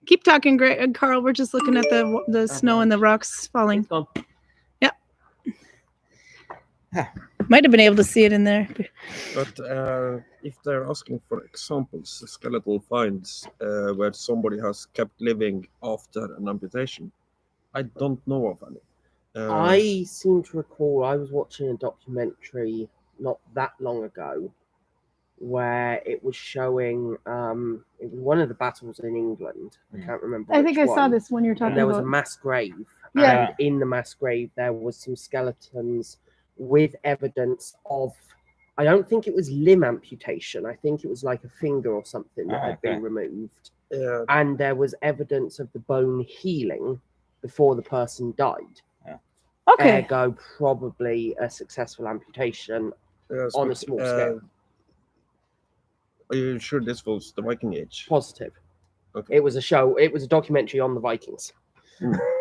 Keep talking, Karl. We're just looking at the snow and the rocks falling. It's gone. Might have been able to see it in there. But if they're asking for examples, skeletal finds where somebody has kept living after an amputation, I don't know of any. I seem to recall I was watching a documentary not that long ago where it was showing it was one of the battles in England. I can't remember. I think I which saw one. this when you're talking And there was about. a mass grave. Yeah. And in the mass grave there was some skeletons with evidence of, I don't think it was limb amputation. I think it was like a finger or something that had been removed. And there was evidence of the bone healing before the person died. Okay. Ergo, probably a successful amputation on a small scale. Are you sure this was the Viking Age? Positive. Okay. It was a show. It was a documentary on the Vikings.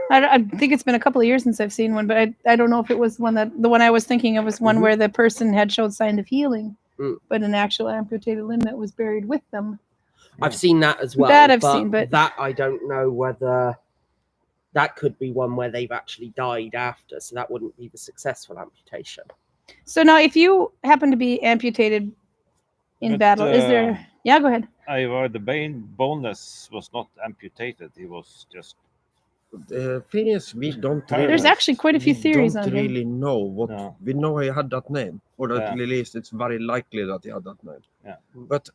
I think it's been a couple of years since I've seen one, but I don't know if it was the one I was thinking of was one where the person had showed sign of healing, but an actual amputated limb that was buried with them. I've seen that as well. That I've seen, but that I don't know whether that could be one where they've actually died after, so that wouldn't be the successful amputation. So now, if you happen to be amputated in battle, is there? Yeah, go ahead. The boneless was not amputated. He was just. The thing is, we don't. Really, There's actually quite a few theories on him. We don't really him. know what we know. He had that name, or at least it's very likely that he had that name. Yeah. But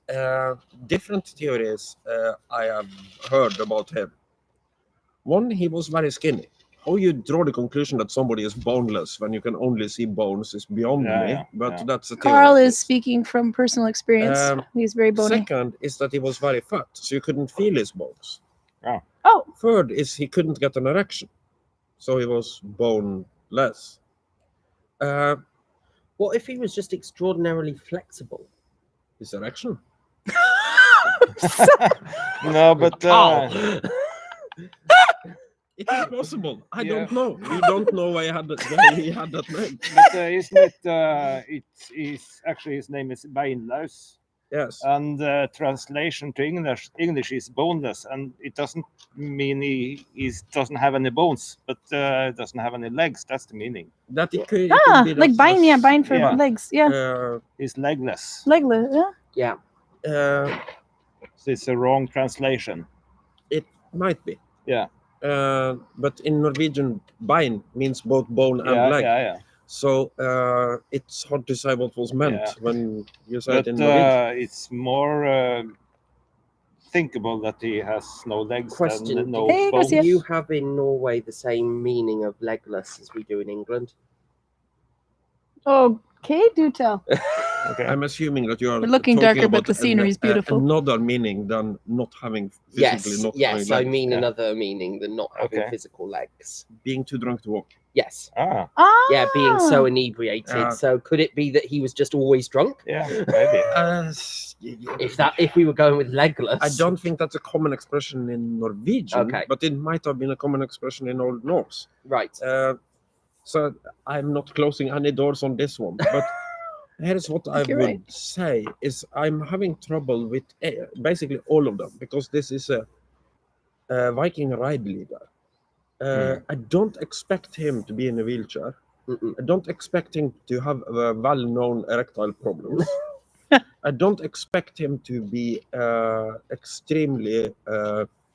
different theories I have heard about him. One, he was very skinny. How you draw the conclusion that somebody is boneless when you can only see bones is beyond me. But that's a theory. Karl is speaking from personal experience. He's very bony. Second is that he was very fat, so you couldn't feel his bones. Oh. Third is he couldn't get an erection, so he was boneless. What if he was just extraordinarily flexible? His erection? No, but it is possible. I don't know. We don't know why he had that name. But isn't it? It's actually his name is Beinlaus. Yes. And translation to English is boneless, and it doesn't mean he doesn't have any bones, but doesn't have any legs. That's the meaning. That it could be like bine, bine for legs, he's legless. Legless, yeah. So it's a wrong translation. It might be. Yeah. But in Norwegian, bein means both bone and leg. Yeah. So it's hard to say what was meant when you say it in Norwegian. It's more thinkable that he has no legs. Question: and no do bones. you have in Norway the same meaning of legless as we do in England? Okay, do tell. Okay. I'm assuming that you are looking darker, but the scenery is beautiful. Another meaning than not having physically Yes, having I mean another meaning than not having physical legs. Being too drunk to walk. Yes. Yeah, being so inebriated. So could it be that he was just always drunk? Yeah, maybe. If we were going with legless. I don't think that's a common expression in Norwegian, but it might have been a common expression in Old Norse. Right. So I'm not closing any doors on this one, but here's what I would say is I'm having trouble with basically all of them, because this is a Viking ride leader. I don't expect him to be in a wheelchair. I don't expect him to have well-known erectile problems. I don't expect him to be extremely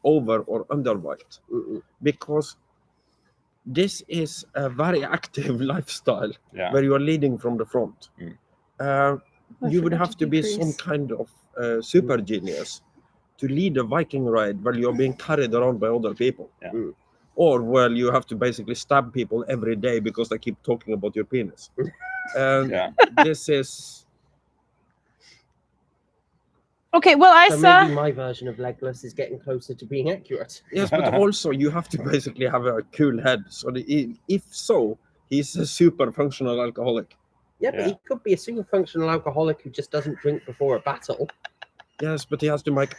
over or underweight, because this is a very active lifestyle where you are leading from the front. You would have to be some kind of super genius to lead a Viking ride while you're being carried around by other people. Or well, you have to basically stab people every day because they keep talking about your penis. This is... Okay, well, saw... maybe my version of legless is getting closer to being accurate. Yes, but also you have to basically have a cool head. So if so, he's a super functional alcoholic. Yeah, but he could be a super functional alcoholic who just doesn't drink before a battle. Yes, but he has to make...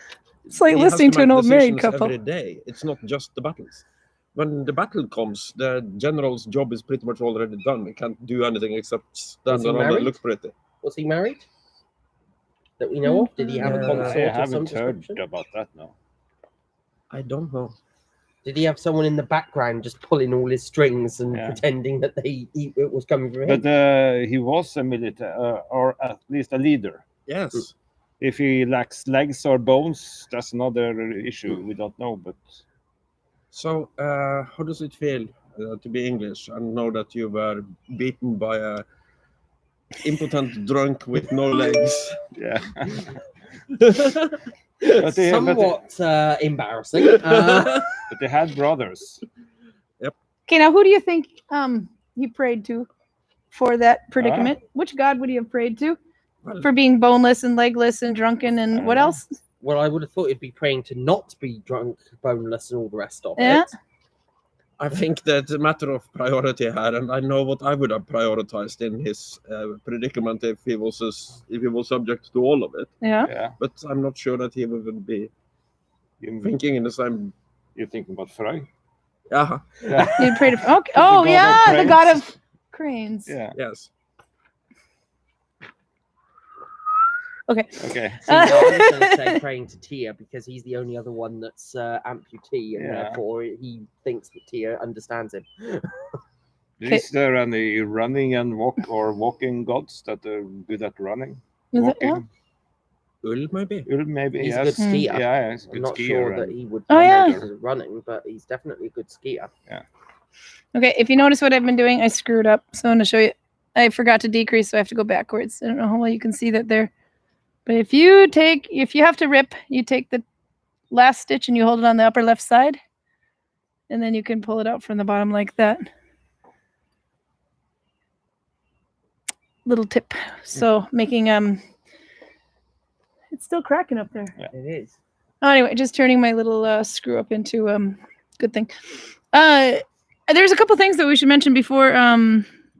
It's like listening to an old married couple. Every day. It's not just the battles. When the battle comes, the general's job is pretty much already done. He can't do anything except stand around and look pretty. Was he married? That we know of? Did he have a consort I of some haven't heard description? about that, no. I don't know. Did he have someone in the background just pulling all his strings and Yeah. pretending that it was coming from him? But he was a military, or at least a leader. Yes. If he lacks legs or bones, that's another issue. We don't know, but So, how does it feel to be English and know that you were beaten by a impotent drunk with no legs? yeah. But they- Somewhat embarrassing. But they had brothers. Okay, now who do you think he prayed to for that predicament? Which god would he have prayed to Well, for being boneless and legless and drunken and what else? Well, I would have thought he'd be praying to not be drunk, boneless, and all the rest of Yeah. it. I think that's a matter of priority here, and I know what I would have prioritized in his predicament if he was subject to all of it. Yeah. Yeah. But I'm not sure that he would be You, thinking in the same. you're thinking about Frey? Yeah. Yeah. He prayed to okay. The Oh god of yeah, the cranes. god of cranes. Yeah. Yes. Okay. Okay. See, I was going to say praying to Tia because he's the only other one that's amputee, and Yeah. therefore he thinks that Tia understands him. Is there any running and walking gods that are good at running? Is it? Walking? Ul, maybe. Maybe. He's a yes. good skier. Yeah, he's a I'm good not skier. sure that and- he would Oh, yeah. running, but he's definitely a good skier. Okay, if you notice what I've been doing, I screwed up. So I'm going to show you. I forgot to decrease, so I have to go backwards. I don't know how well you can see that there. But if you have to rip, you take the last stitch and you hold it on the upper left side. And then you can pull it out from the bottom like that. Little tip. So making, it's still cracking up there. It is. Oh, anyway, just turning my little screw up into good thing. There's a couple things that we should mention before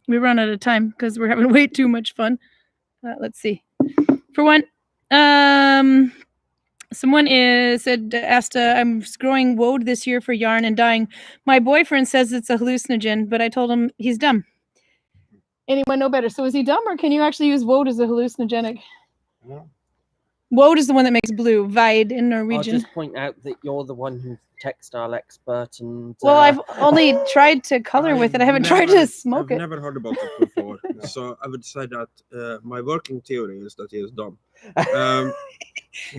we run out of time because we're having way too much fun. Let's see. For one, someone asked, I'm growing woad this year for yarn and dyeing. My boyfriend says it's a hallucinogen, but I told him he's dumb. Anyone know better? So is he dumb, or can you actually use woad as a hallucinogenic? No. Woad is the one that makes blue, Vide in I'll Norwegian. just point out that you're the one who's textile expert, and Well, I've only tried to color with it. I haven't tried to smoke I've it. never heard about it before. So I would say that my working theory is that he is dumb.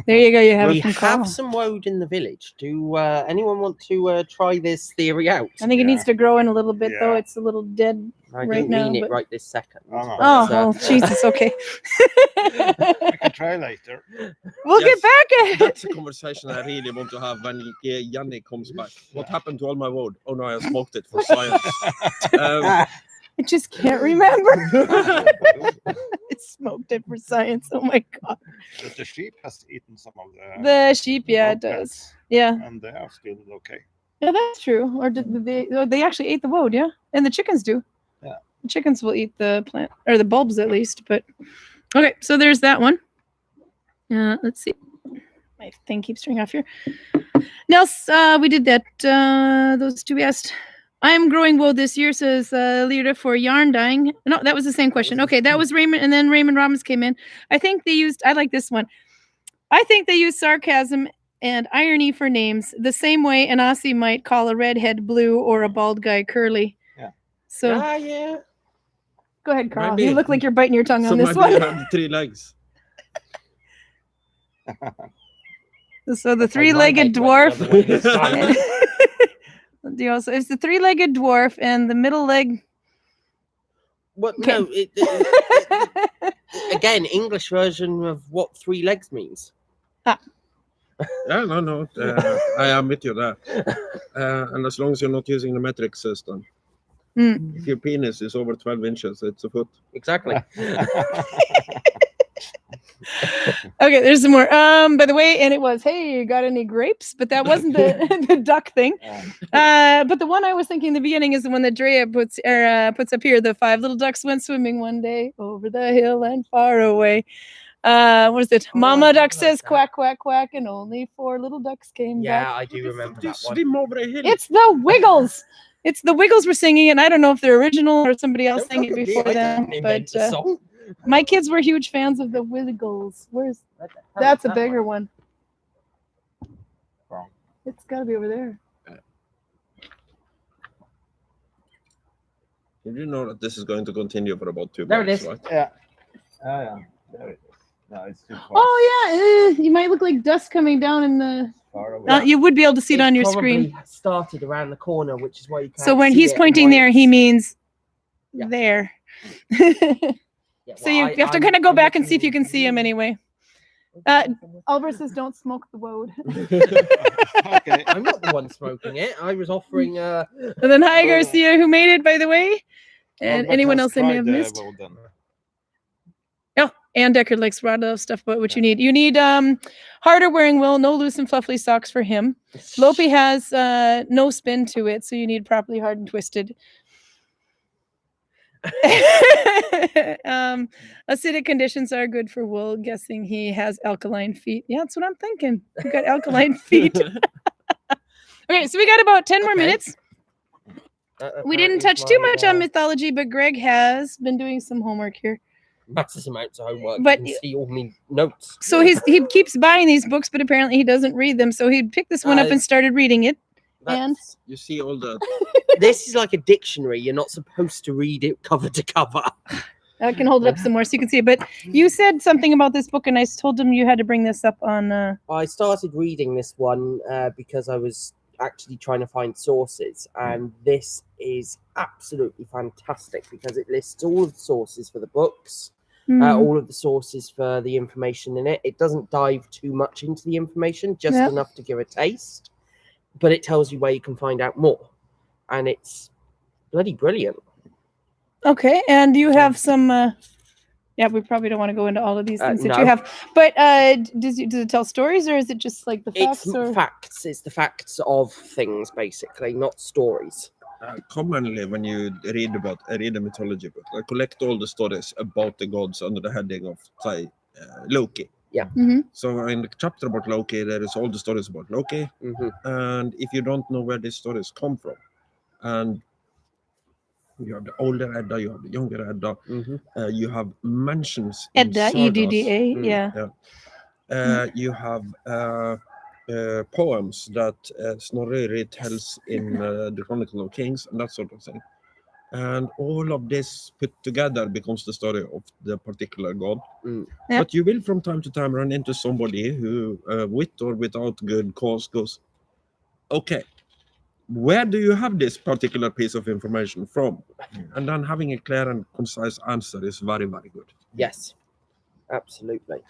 There you go. You have we it from Karl. have some woad in the village. Do anyone want to try this theory out? I think it needs to grow in a little bit, though. Yeah. It's a little dead. I right didn't now, mean it but- right this second. Oh, no. Oh, but, well, Jesus. Okay. We can try later. We'll Yes, get back at it. That's a conversation I really want to have when Jenny comes back. What happened to all my wood? Oh no, I smoked it for science. I just can't remember. I smoked it for science. Oh my God. But the sheep has eaten some of The sheep, yeah, it woad does. plants, Yeah. and they are still okay. Yeah, that's true. Or did they actually ate the woad, yeah? And the chickens do. Yeah. The chickens will eat the plant, or the bulbs at least, but okay, so there's that one. Let's see. My thing keeps turning off here. Nels, we did that. Those two we asked. I'm growing woad this year, says Lira, for yarn dyeing. No, that was the same question. Okay, that was Raymond, and then Raymond Robbins came in. I think they used, I like this one. I think they used sarcasm and irony for names, the same way an Aussie might call a redhead blue or a bald guy curly. Yeah. So yeah. go ahead, Karl. Maybe. You look like you're biting your tongue So on this maybe you one. have 3 legs. So the Okay, my three-legged head went dwarf. the other way this time. So it's the three-legged dwarf and the middle leg. Well, Okay. no, again, English version of what 3 legs means. Yeah, no. I am with you there. And as long as you're not using the metric system. Mm. If your penis is over 12 inches, it's a foot. Exactly. Okay, there's some more. By the way, and it was, hey, you got any grapes? But that wasn't the, the duck thing. But the one I was thinking in the beginning is the one that Drea puts up here. The 5 little ducks went swimming one day over the hill and far away. What is it? Oh, Mama I duck have says that. quack, quack, quack, and only 4 little ducks came Yeah, back. I do remember You that one. swim over a hill. It's the Wiggles. It's the Wiggles were singing, and I don't know if they're original or somebody else Don't sang it look at me, before I them. didn't But invent the song. my kids were huge fans of the Wiggles. Where's What the hell that's is a that bigger one. Wrong. It's got to be over there. You do know that this is going to continue for about 2 There it months, is. right? Yeah. Yeah. There it is. No, it's too far. Oh yeah, you might look like dust coming down in the. Far away. You would be able to see it on your probably screen. started around the corner, which is why you can't So when see he's it, pointing and why there, he it's- means Yeah. there. Yeah, So well, you I- have to I'm- kind of go I'm back and see if looking- you can see him anyway. Albert says, "Don't smoke the woad." Okay. I'm not the one smoking it. I was offering. And then hi Garcia, who made it, by the way, and Albert anyone has else I may tried have the missed. Woden. Oh, and Deckard likes Rada stuff, but what you need. You need harder wearing wool, no loose and fluffy socks for him. Lopi has no spin to it, so you need properly hard and twisted. Acidic conditions are good for wool. Guessing he has alkaline feet. Yeah, that's what I'm thinking. You got alkaline feet. Okay, so we got about 10 more Okay. minutes. We didn't touch too much on mythology, but Greg has been doing some homework here. Massive amounts of homework. But- you can see all my notes. So he keeps buying these books, but apparently he doesn't read them. So he picked this one up and started reading it. And That's- You see all the this is like a dictionary. You're not supposed to read it cover to cover. I can hold it up some more so you can see it. But you said something about this book, and I told him you had to bring this up on. I started reading this one because I was actually trying to find sources, and this is absolutely fantastic because it lists all of the sources for the books, all of the sources for the information in it. It doesn't dive too much into the information, just Yep. enough to give a taste, but it tells you where you can find out more, and it's bloody brilliant. Okay, and you have some. Yeah, we probably don't want to go into all of these things that you No. have. But does it tell stories, or is it just like the facts? It's Or facts. It's the facts of things, basically, not stories. commonly when you read a mythology book, I collect all the stories about the gods under the heading of, say, Loki. Mhm. So in the chapter about Loki, there is all the stories about Loki, Hmm. and if you don't know where these stories come from, and you have the older Edda, you have the younger Edda, Hmm. you have mentions in Edda, sagas. EDDA, Mm. yeah. You have poems that Snorri retells in the Chronicle of Kings and that sort of thing. And all of this put together becomes the story of the particular god. Mm. Yeah. But you will from time to time run into somebody who, with or without good cause, goes, okay, where do you have this particular piece of information from? And then having a clear and concise answer is very, very good. Yes, absolutely.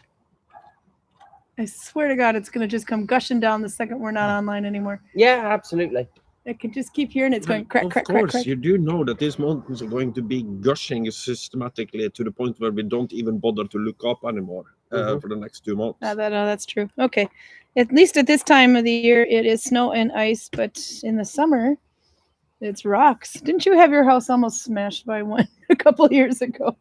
I swear to God, it's going to just come gushing down the second we're not online anymore. Yeah, absolutely. I can just keep hearing it's going And crack, of crack, crack, course, crack. you do know that these mountains are going to be gushing systematically to the point where we don't even bother to look up anymore Mhm. for the next 2 months. That's true. Okay. At least at this time of the year, it is snow and ice, but in the summer, it's rocks. Didn't you have your house almost smashed by one a couple of years ago?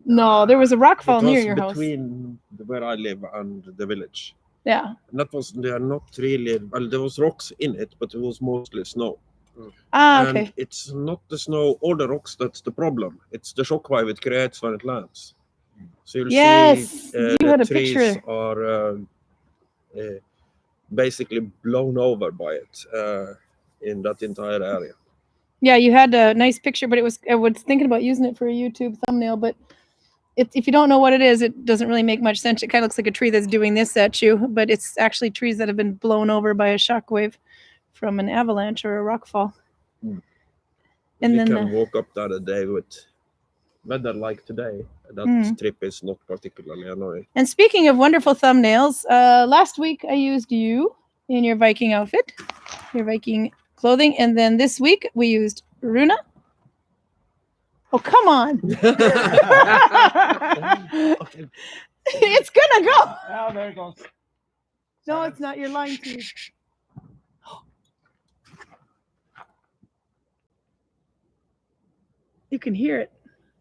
No, there was a rock fall It near was your house. between where I live and the village. Yeah. And that was, they are not really, well, there was rocks in it, but it was mostly snow. Ah, And okay. it's not the snow or the rocks that's the problem. It's the shockwave it creates when it lands. So you'll Yes, see you had the a trees picture. are basically blown over by it in that entire area. Yeah, you had a nice picture, but I was thinking about using it for a YouTube thumbnail, but if you don't know what it is, it doesn't really make much sense. It kind of looks like a tree that's doing this at you, but it's actually trees that have been blown over by a shockwave from an avalanche or a rock fall. Hmm. And You then can walk up there a day with weather like today. That Hmm. trip is not particularly annoying. And speaking of wonderful thumbnails, last week I used you in your Viking outfit, your Viking clothing, and then this week we used Rune. Oh, come on. Okay. It's gonna go. Oh, there it goes. No, it's not. You're lying to me. You can hear it.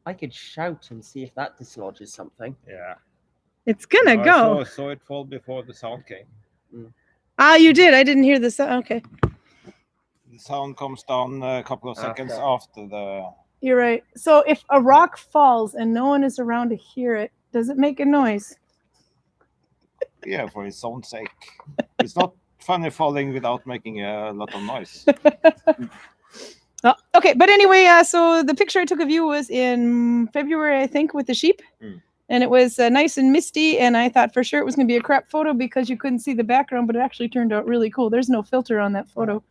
I could shout and see if that dislodges something. Yeah. It's gonna I go. saw it fall before the sound came. Ah, you did. I didn't hear the sound. Okay, The sound comes down a couple of seconds After. after the. you're right. So if a rock falls and no one is around to hear it, does it make a noise? Yeah, for its own sake. It's not funny falling without making a lot of noise. Oh, okay, but anyway, so the picture I took of you was in February, I think, with the sheep. And it was nice and misty, and I thought for sure it was going to be a crap photo because you couldn't see the background, but it actually turned out really cool. There's no filter on that photo.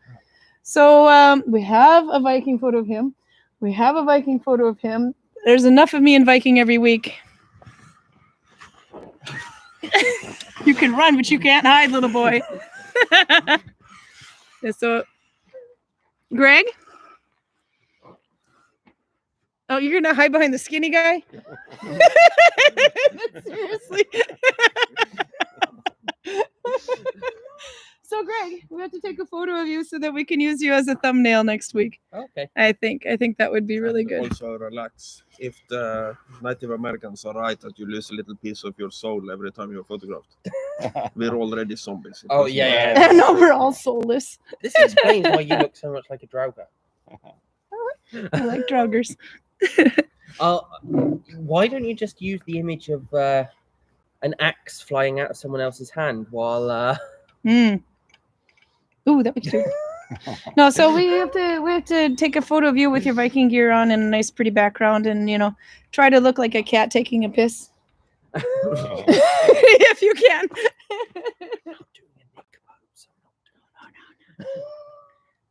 So we have a Viking photo of him. We have a Viking photo of him. There's enough of me in Viking every week. You can run, but you can't hide, little boy. So, Greg? Oh, you're going to hide behind the skinny guy? Seriously? So, Greg, we have to take a photo of you so that we can use you as a thumbnail next week. Okay. I think that would be really good. Also relax. If the Native Americans are right that you lose a little piece of your soul every time you're photographed, we're already zombies. Oh, yeah. No, we're all soulless. This explains why you look so much like a Draugr. I like Draugrs. Why don't you just use the image of an axe flying out of someone else's hand while... Ooh, that would be cute. No, so we have to take a photo of you with your Viking gear on and a nice pretty background, and try to look like a cat taking a piss. If you can.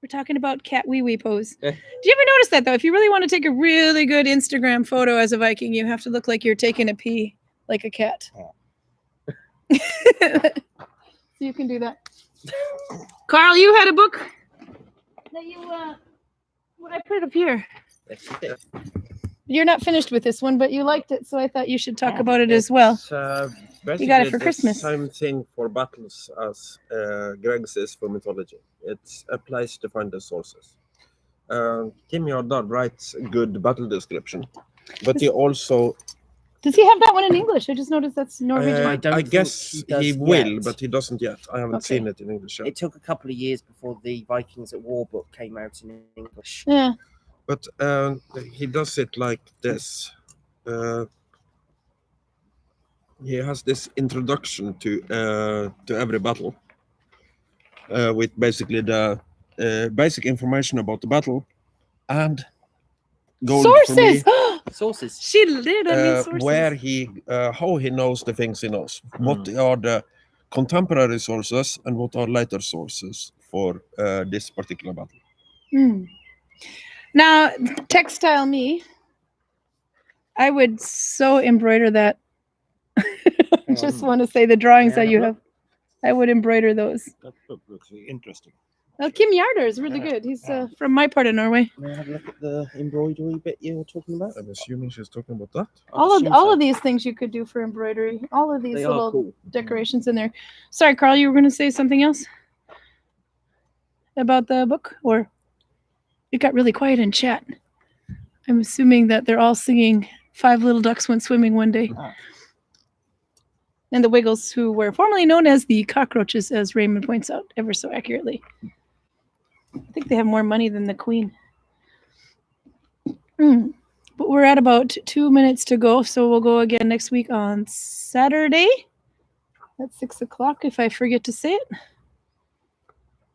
We're talking about cat wee wee pose. Do you ever notice that though? If you really want to take a really good Instagram photo as a Viking, you have to look like you're taking a pee like a cat. So you can do that. Karl, you had a book that you what I put it up here. You're not finished with this one, but you liked it, so I thought you should talk about it as well. You got it for Christmas. Same thing for battles as Greg says for mythology. It's a place to find the sources. Kim Aardal writes a good battle description, but he also... Does he have that one in English? I just noticed that's Norwegian. I guess he will, but he doesn't yet. I haven't seen it in English yet. It took a couple of years before the Vikings at War book came out in English. Yeah. But he does it like this. He has this introduction to every battle with basically the basic information about the battle and gold sources. For me, sources. She did. I mean, sources. Where he, how he knows the things he knows. What are the contemporary sources and what are later sources for this particular battle? Now, textile me, I would so embroider that. I just want to say the drawings that you have. I would embroider those. That looks interesting. Well, Kim Yarder is really good. He's from my part of Norway. May I have a look at the embroidery bit you were talking about? I'm assuming she's talking about that. All of these things you could do for embroidery. All of these little decorations in there. Sorry, Karl, you were going to say something else about the book, or it got really quiet in chat. I'm assuming that they're all singing "Five Little Ducks Went Swimming One Day." And the Wiggles, who were formerly known as the Cockroaches, as Raymond points out ever so accurately. I think they have more money than the Queen. But we're at about 2 minutes to go, so we'll go again next week on Saturday at 6 o'clock, if I forget to say it.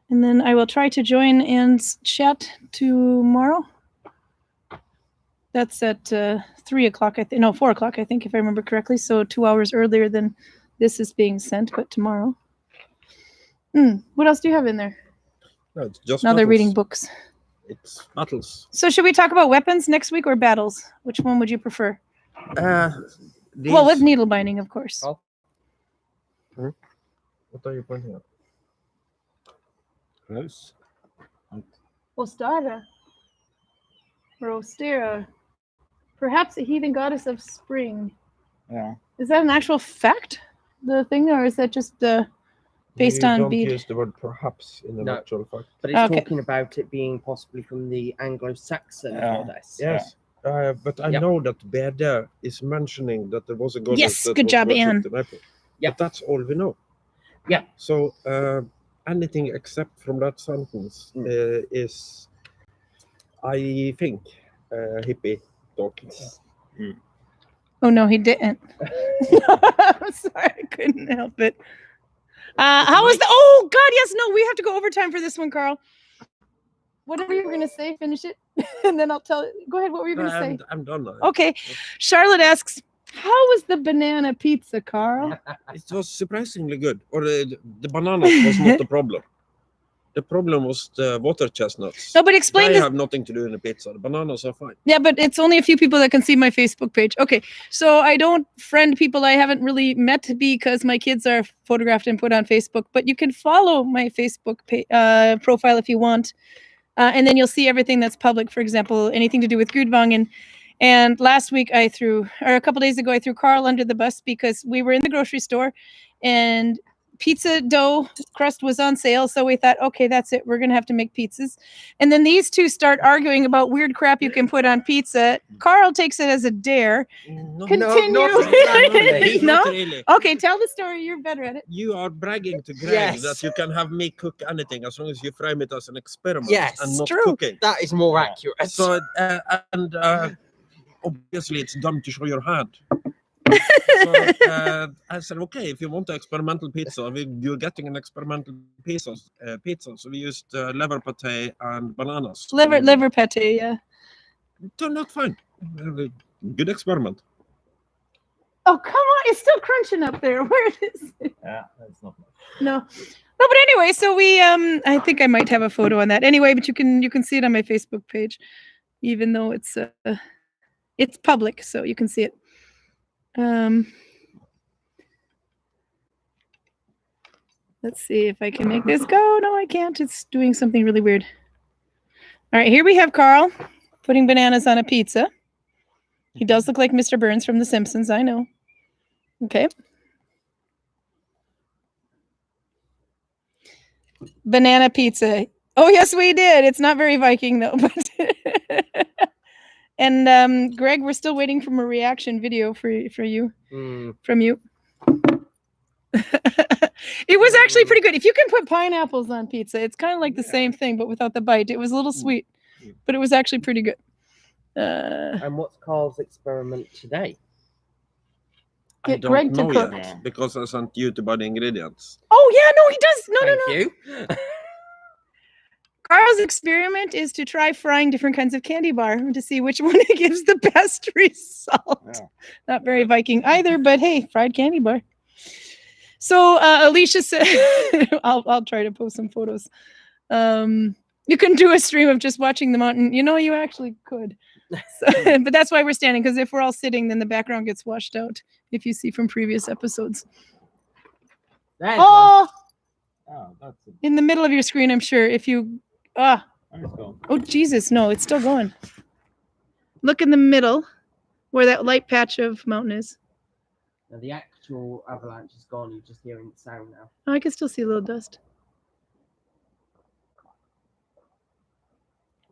And then I will try to join Anne's chat tomorrow. That's at 3 o'clock, 4 o'clock, I think, if I remember correctly. So 2 hours earlier than this is being sent, but tomorrow. What else do you have in there? No, it's just now battles. They're reading books. It's battles. So should we talk about weapons next week or battles? Which one would you prefer? Well, with needle binding, of course. Oh. What are you pointing at? Close. Ostara. Or Ostera. Perhaps a heathen goddess of spring. Yeah. Is that an actual fact? The thing, or is that just based on don't bead? Use the word perhaps in the actual fact. But it's talking about it being possibly from the Anglo-Saxon goddess. Yes. But I know that Bede is mentioning that there was a goddess. Yes, that good was job, worshipped Anne. in April. Yeah. But that's all we know. Yeah. So anything except from that sentence is, I think, hippie talk. Oh no, he didn't. I'm sorry, I couldn't help it. How was the? Oh God, yes, no, we have to go overtime for this one, Karl. Whatever you were gonna say, finish it, and then I'll tell it. Go ahead. What were you gonna say? I'm done now. Okay. Charlotte asks, "How was the banana pizza, Karl?" It was surprisingly good. Or the banana was not the problem. The problem was the water chestnuts. No, but explain They this. have nothing to do in the pizza. The bananas are fine. Yeah, but it's only a few people that can see my Facebook page. Okay, so I don't friend people I haven't really met because my kids are photographed and put on Facebook. But you can follow my Facebook profile if you want, and then you'll see everything that's public. For example, anything to do with Gudvangen. And last week a couple days ago, I threw Karl under the bus because we were in the grocery store, and pizza dough crust was on sale, so we thought, okay, that's it, we're gonna have to make pizzas. And then these two start arguing about weird crap you can put on pizza. Karl takes it as a dare. No, Continue. not exactly. No? not really. Okay, tell the story, you're better at it. You are bragging to Greg Yes. that you can have me cook anything as long as you frame it as an experiment Yes, and not true. cooking. That is more accurate. So, obviously it's dumb to show your hand. So I said, okay, if you want an experimental pizza, you're getting an experimental pizza. So we used liver pate and bananas. Liver pate, yeah. Turned out fine. Good experiment. Oh, come on, it's still crunching up there. Where is it? Yeah, that's not much. No, but anyway, so we I think I might have a photo on that anyway, but you can see it on my Facebook page, even though it's public, so you can see it. Let's see if I can make this go. No, I can't. It's doing something really weird. All right, here we have Karl putting bananas on a pizza. He does look like Mr. Burns from The Simpsons, I know. Okay. Banana pizza. Oh, yes, we did. It's not very Viking, though. But and Greg, we're still waiting for a reaction video for you. From you. It was actually pretty good. If you can put pineapples on pizza, it's kind of like the same thing, but without the bite. It was a little sweet, but it was actually pretty good. And what's Karl's experiment today? I Get don't Greg to know cook. yet because I sent you to buy the ingredients. Oh, yeah, no, he does. No. Thank you. Karl's experiment is to try frying different kinds of candy bar to see which one gives the best result. Yeah. Not very Viking either, but hey, fried candy bar. So Alicia said, I'll try to post some photos. You can do a stream of just watching the mountain. You know, you actually could. So, but that's why we're standing, because if we're all sitting, then the background gets washed out, if you see from previous episodes. There's Oh, Oh, that's a in the middle of your screen, I'm sure. If you, nice one. oh, Jesus, no, it's still going. Look in the middle where that light patch of mountain is. Now the actual avalanche is gone. You're just hearing the sound now. Oh, I can still see a little dust.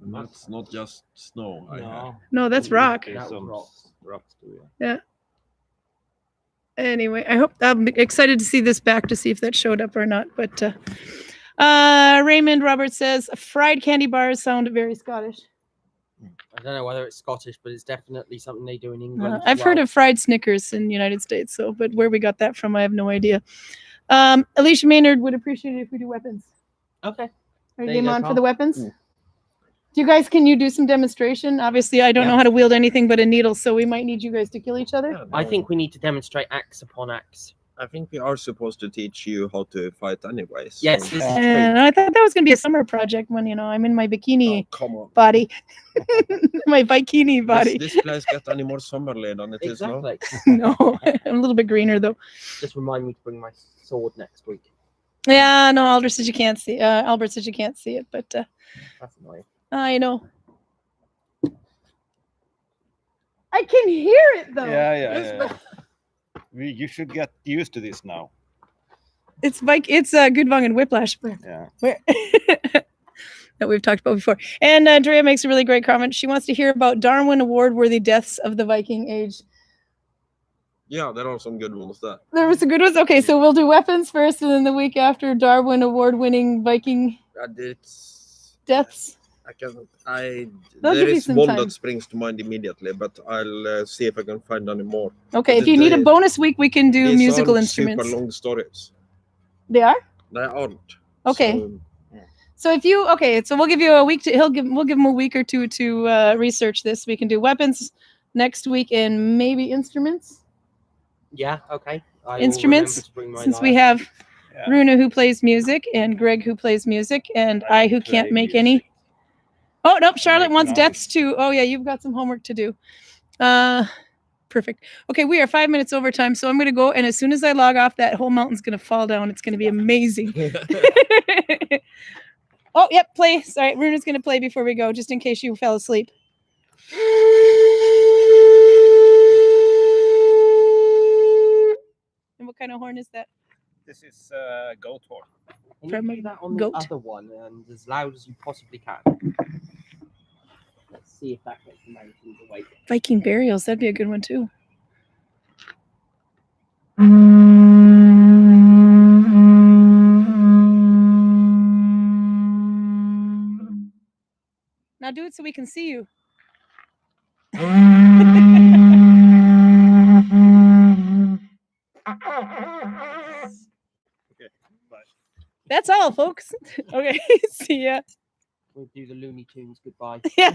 And that's not just snow. No. No, that's rock. There's That was some rocks. rocks too, yeah. Anyway, I'm excited to see this back to see if that showed up or not. But Raymond Roberts says fried candy bars sound very Scottish. I don't know whether it's Scottish, but it's definitely something they do in England. I've heard of fried Snickers in the United States, but where we got that from, I have no idea. Alicia Maynard would appreciate it if we do weapons. Okay. Are There you you game go, on for Karl. the weapons? Can you do some demonstration? Obviously, I don't know how to wield anything but a needle, so we might need you guys to kill each other. I think we need to demonstrate axe upon axe. I think we are supposed to teach you how to fight anyways. Yes, So- this is And I thought that was going to be a summer project when, I'm in my bikini Oh, come on. body. My bikini body. Does this place get any more summerly than it is now? exactly. No, I'm a little bit greener, though. Just remind me to bring my sword next week. Yeah, no, Albert says you can't see it, but That's annoying. I know. I can hear it, though. Yeah. You should get used to this now. It's Gudvangen Whiplash. Yeah. Where that we've talked about before. And Drea makes a really great comment. She wants to hear about Darwin Award-worthy deaths of the Viking Age. Yeah, there are some good ones there. There were some good ones. Okay, so we'll do weapons first, and then the week after, Darwin Award-winning Viking It's deaths. They'll there give you is some one time. that springs to mind immediately, but I'll see if I can find any more. Okay, if you need a bonus week, we can do These musical aren't instruments. Super long stories. They are? They aren't. Okay. So, So if you so we'll give you a week to we'll give him a week or two to research this. We can do weapons next week and maybe instruments. Yeah, okay. I will Instruments, remember to bring my since we lyre. have Yeah. Rune who plays music and Greg who plays music and I who can't play make music. any. Oh nope, Charlotte make wants noise. deaths too. Oh yeah, you've got some homework to do. Perfect. Okay, we are 5 minutes over time, so I'm gonna go, and as soon as I log off, that whole mountain's gonna fall down. It's gonna be amazing. Oh, yep, play. Sorry, Rune's gonna play before we go, just in case you fell asleep. And what kind of horn is that? This is goat horn. Can From you a do that on goat? the other one and as loud as you possibly can? Let's see if that gets the mountains awake. Viking burials. That'd be a good one too. Now do it so we can see you. Okay, bye. That's all, folks. Okay, see ya. We'll do the Looney Tunes goodbye. Yeah.